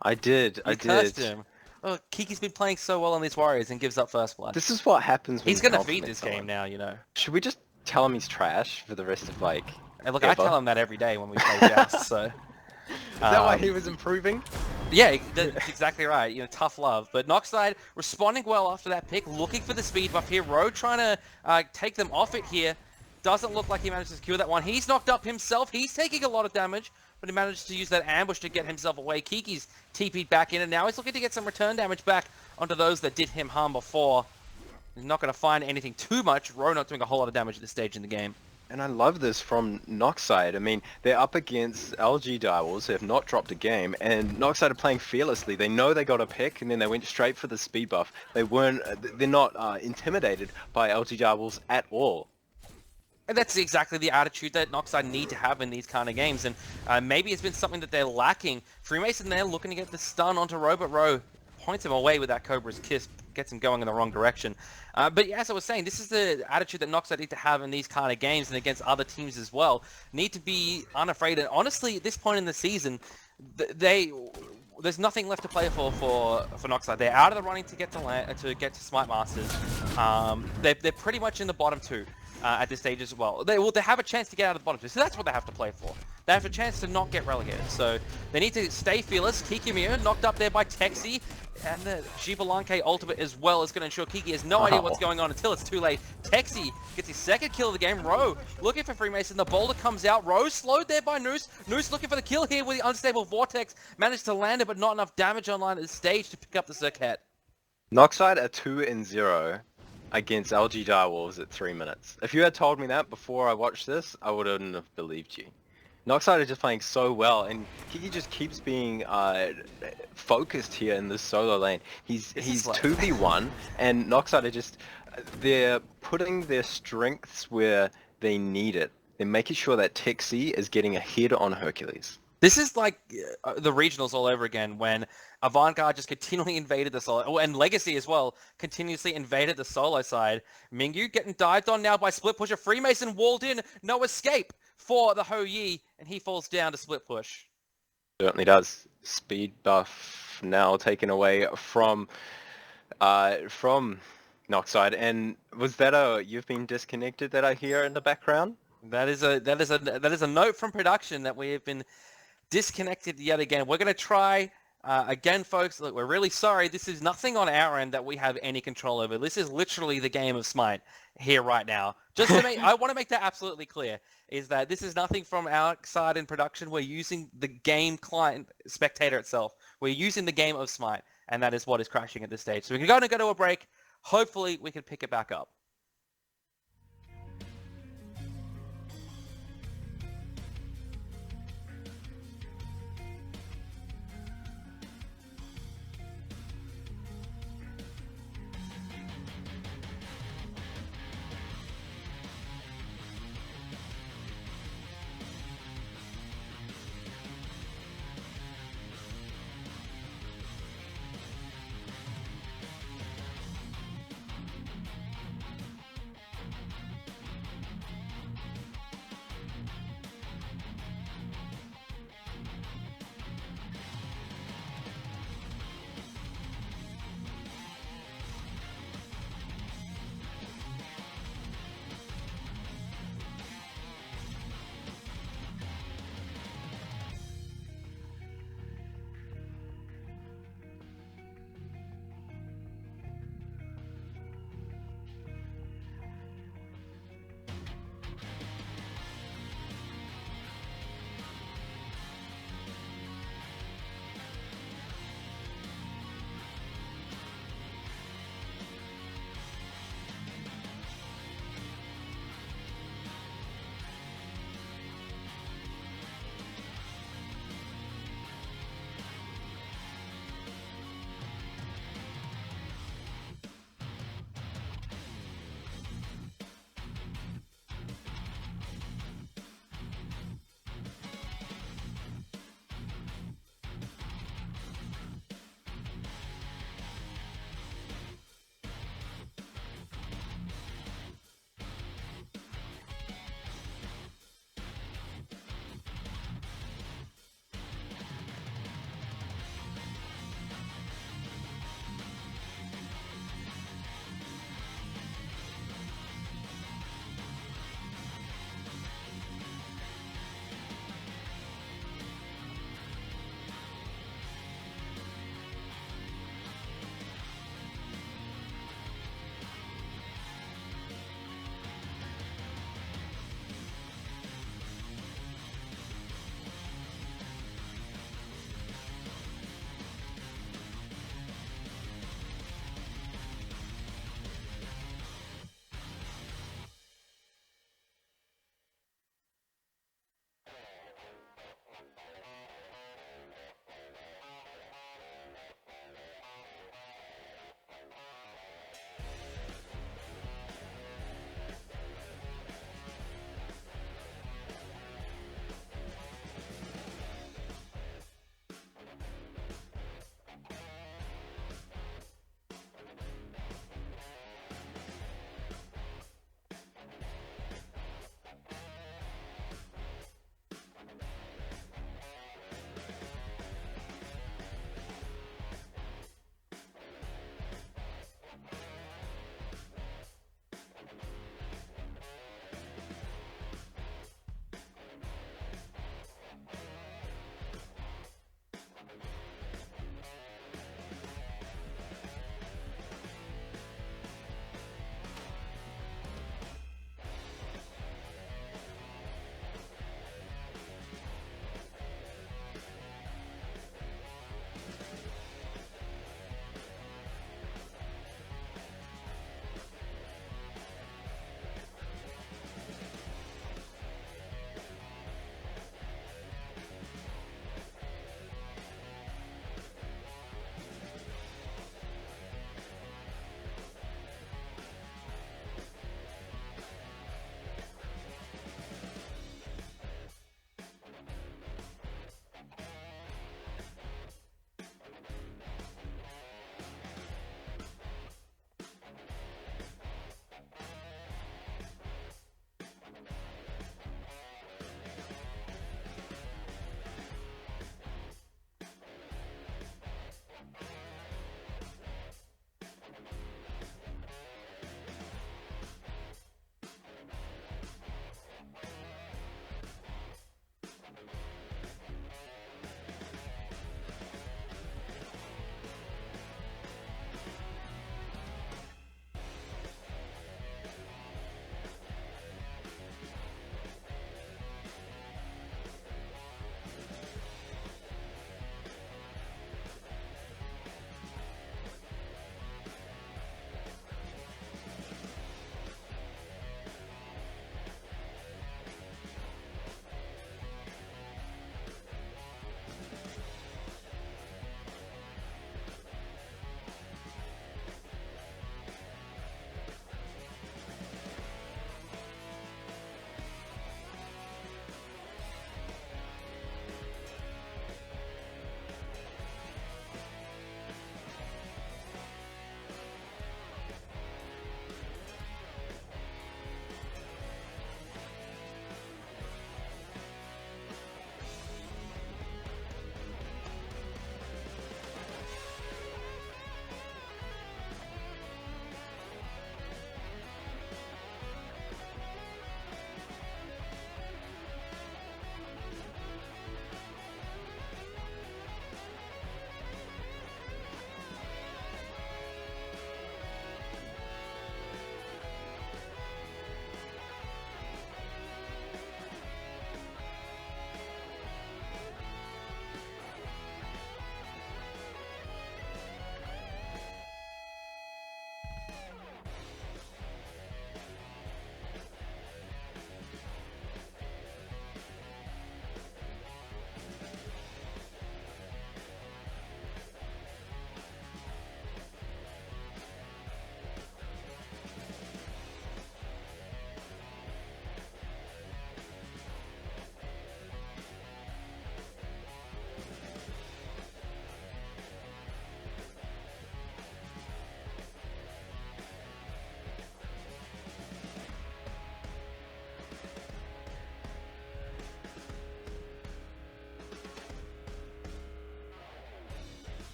I did. Cursed him. Oh, Kiki's been playing so well on these warriors and gives up first blood. This is what happens when he's going to feed this game now, you know. Should we just tell him he's trash for the rest of, like, Hey, look, ever? I tell him that every day when we play Joust, so... Is that why he was improving? Yeah, that's exactly right. You know, tough love. But Knockside responding well after that pick, looking for the speed buff here. Ro trying to take them off it here. Doesn't look like he managed to secure that one. He's knocked up himself. He's taking a lot of damage, but he managed to use that ambush to get himself away. Kiki's TP'd back in, and now he's looking to get some return damage back onto those that did him harm before. He's not going to find anything too much. Ro not doing a whole lot of damage at this stage in the game. And I love this from Knockside. I mean, they're up against LG Direwolves who have not dropped a game, and Knockside are playing fearlessly. They know they got a pick, and then they went straight for the speed buff. They're not intimidated by LG Direwolves at all. And that's exactly the attitude that Knockside need to have in these kind of games, and maybe it's been something that they're lacking. Freemason there looking to get the stun onto Ro, but Ro points him away with that Cobra's Kiss, gets him going in the wrong direction. But yeah, as I was saying, this is the attitude that Knockside need to have in these kind of games and against other teams as well. Need to be unafraid, and honestly, at this point in the season, there's nothing left to play for Knockside. They're out of the running to get to SMITE Masters. They're pretty much in the bottom two. At this stage as well. They have a chance to get out of the bottom two, so that's what they have to play for. They have a chance to not get relegated, so they need to stay fearless. Kikimir knocked up there by Texi, and the Jibalanke ultimate as well is going to ensure Kiki has no idea what's going on until it's too late. Texi gets his second kill of the game. Ro looking for Freemason. The boulder comes out. Ro slowed there by Noose. Noose looking for the kill here with the unstable Vortex. Managed to land it, but not enough damage online at this stage to pick up the Zercat. Knockside are 2-0. Against LG Direwolves at 3 minutes. If you had told me that before I watched this, I wouldn't have believed you. Knockside are just playing so well, and Kiki just keeps being focused here in this solo lane. He's 2v1, and Knockside are just, they're putting their strengths where they need it. They're making sure that Texi is getting a hit on Hercules. This is like the regionals all over again, when Avant-Garde just continually invaded the solo, and Legacy as well, continuously invaded the solo side. Mingyu getting dived on now by Split Pusher. Freemason walled in, no escape for the Ho Yi, and he falls down to Split Push. Certainly does. Speed buff now taken away from Noxide. And was that a you've been disconnected that I hear in the background? That is a note from production that we have been disconnected yet again. We're going to try again, folks. Look, we're really sorry. This is nothing on our end that we have any control over. This is literally the game of Smite here right now. Just to make, I want to make that absolutely clear, is that this is nothing from our side in production. We're using the game client spectator itself. We're using the game of Smite, and that is what is crashing at this stage. So we can go to a break. Hopefully, we can pick it back up.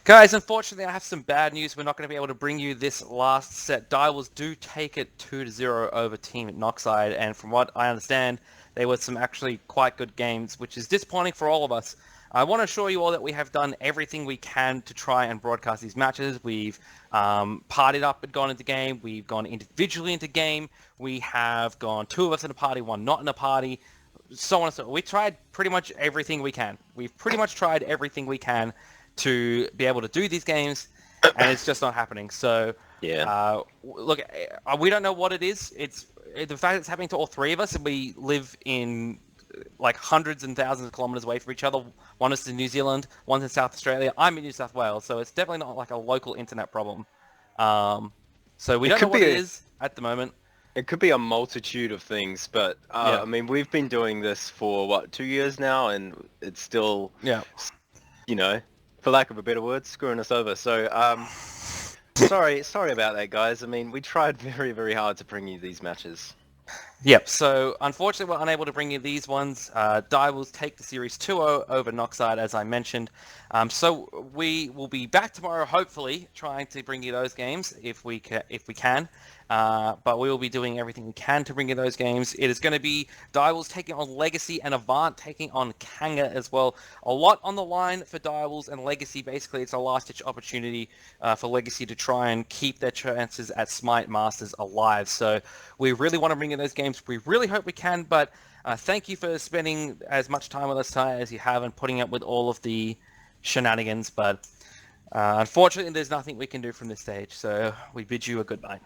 Guys, unfortunately, I have some bad news. We're not going to be able to bring you this last set. Direwolves do take it 2-0 over Team Noxide, and from what I understand, they were some actually quite good games, which is disappointing for all of us. I want to assure you all that we have done everything we can to try and broadcast these matches. We've partied up and gone into game. We've gone individually into game. We have gone 2 of us in a party, 1 not in a party, so on and so on. We tried pretty much everything we can. We've pretty much tried everything we can to be able to do these games, and it's just not happening. So, Yeah. look, we don't know what it is. It's the fact it's happening to all 3 of us, and we live in like hundreds and thousands of kilometers away from each other. One is in New Zealand, one's in South Australia. I'm in New South Wales, so it's definitely not like a local internet problem. So we It don't know could what be it a, is at the moment. it could be a multitude of things, but Yeah. I mean, we've been doing this for what, 2 years now, and it's still, Yeah. you know, for lack of a better word, screwing us over. So, sorry about that, guys. I mean, we tried very, very hard to bring you these matches. Yep, so unfortunately we're unable to bring you these ones. Direwolves take the series 2-0 over Noxide, as I mentioned. So we will be back tomorrow, hopefully, trying to bring you those games if we can. But we will be doing everything we can to bring you those games. It is going to be Direwolves taking on Legacy and Avant taking on Kanga as well. A lot on the line for Direwolves and Legacy. Basically, it's a last-ditch opportunity for Legacy to try and keep their chances at SMITE Masters alive. So we really want to bring you those games. We really hope we can, but thank you for spending as much time with us tonight as you have and putting up with all of the shenanigans. But unfortunately, there's nothing we can do from this stage, so we bid you a good night.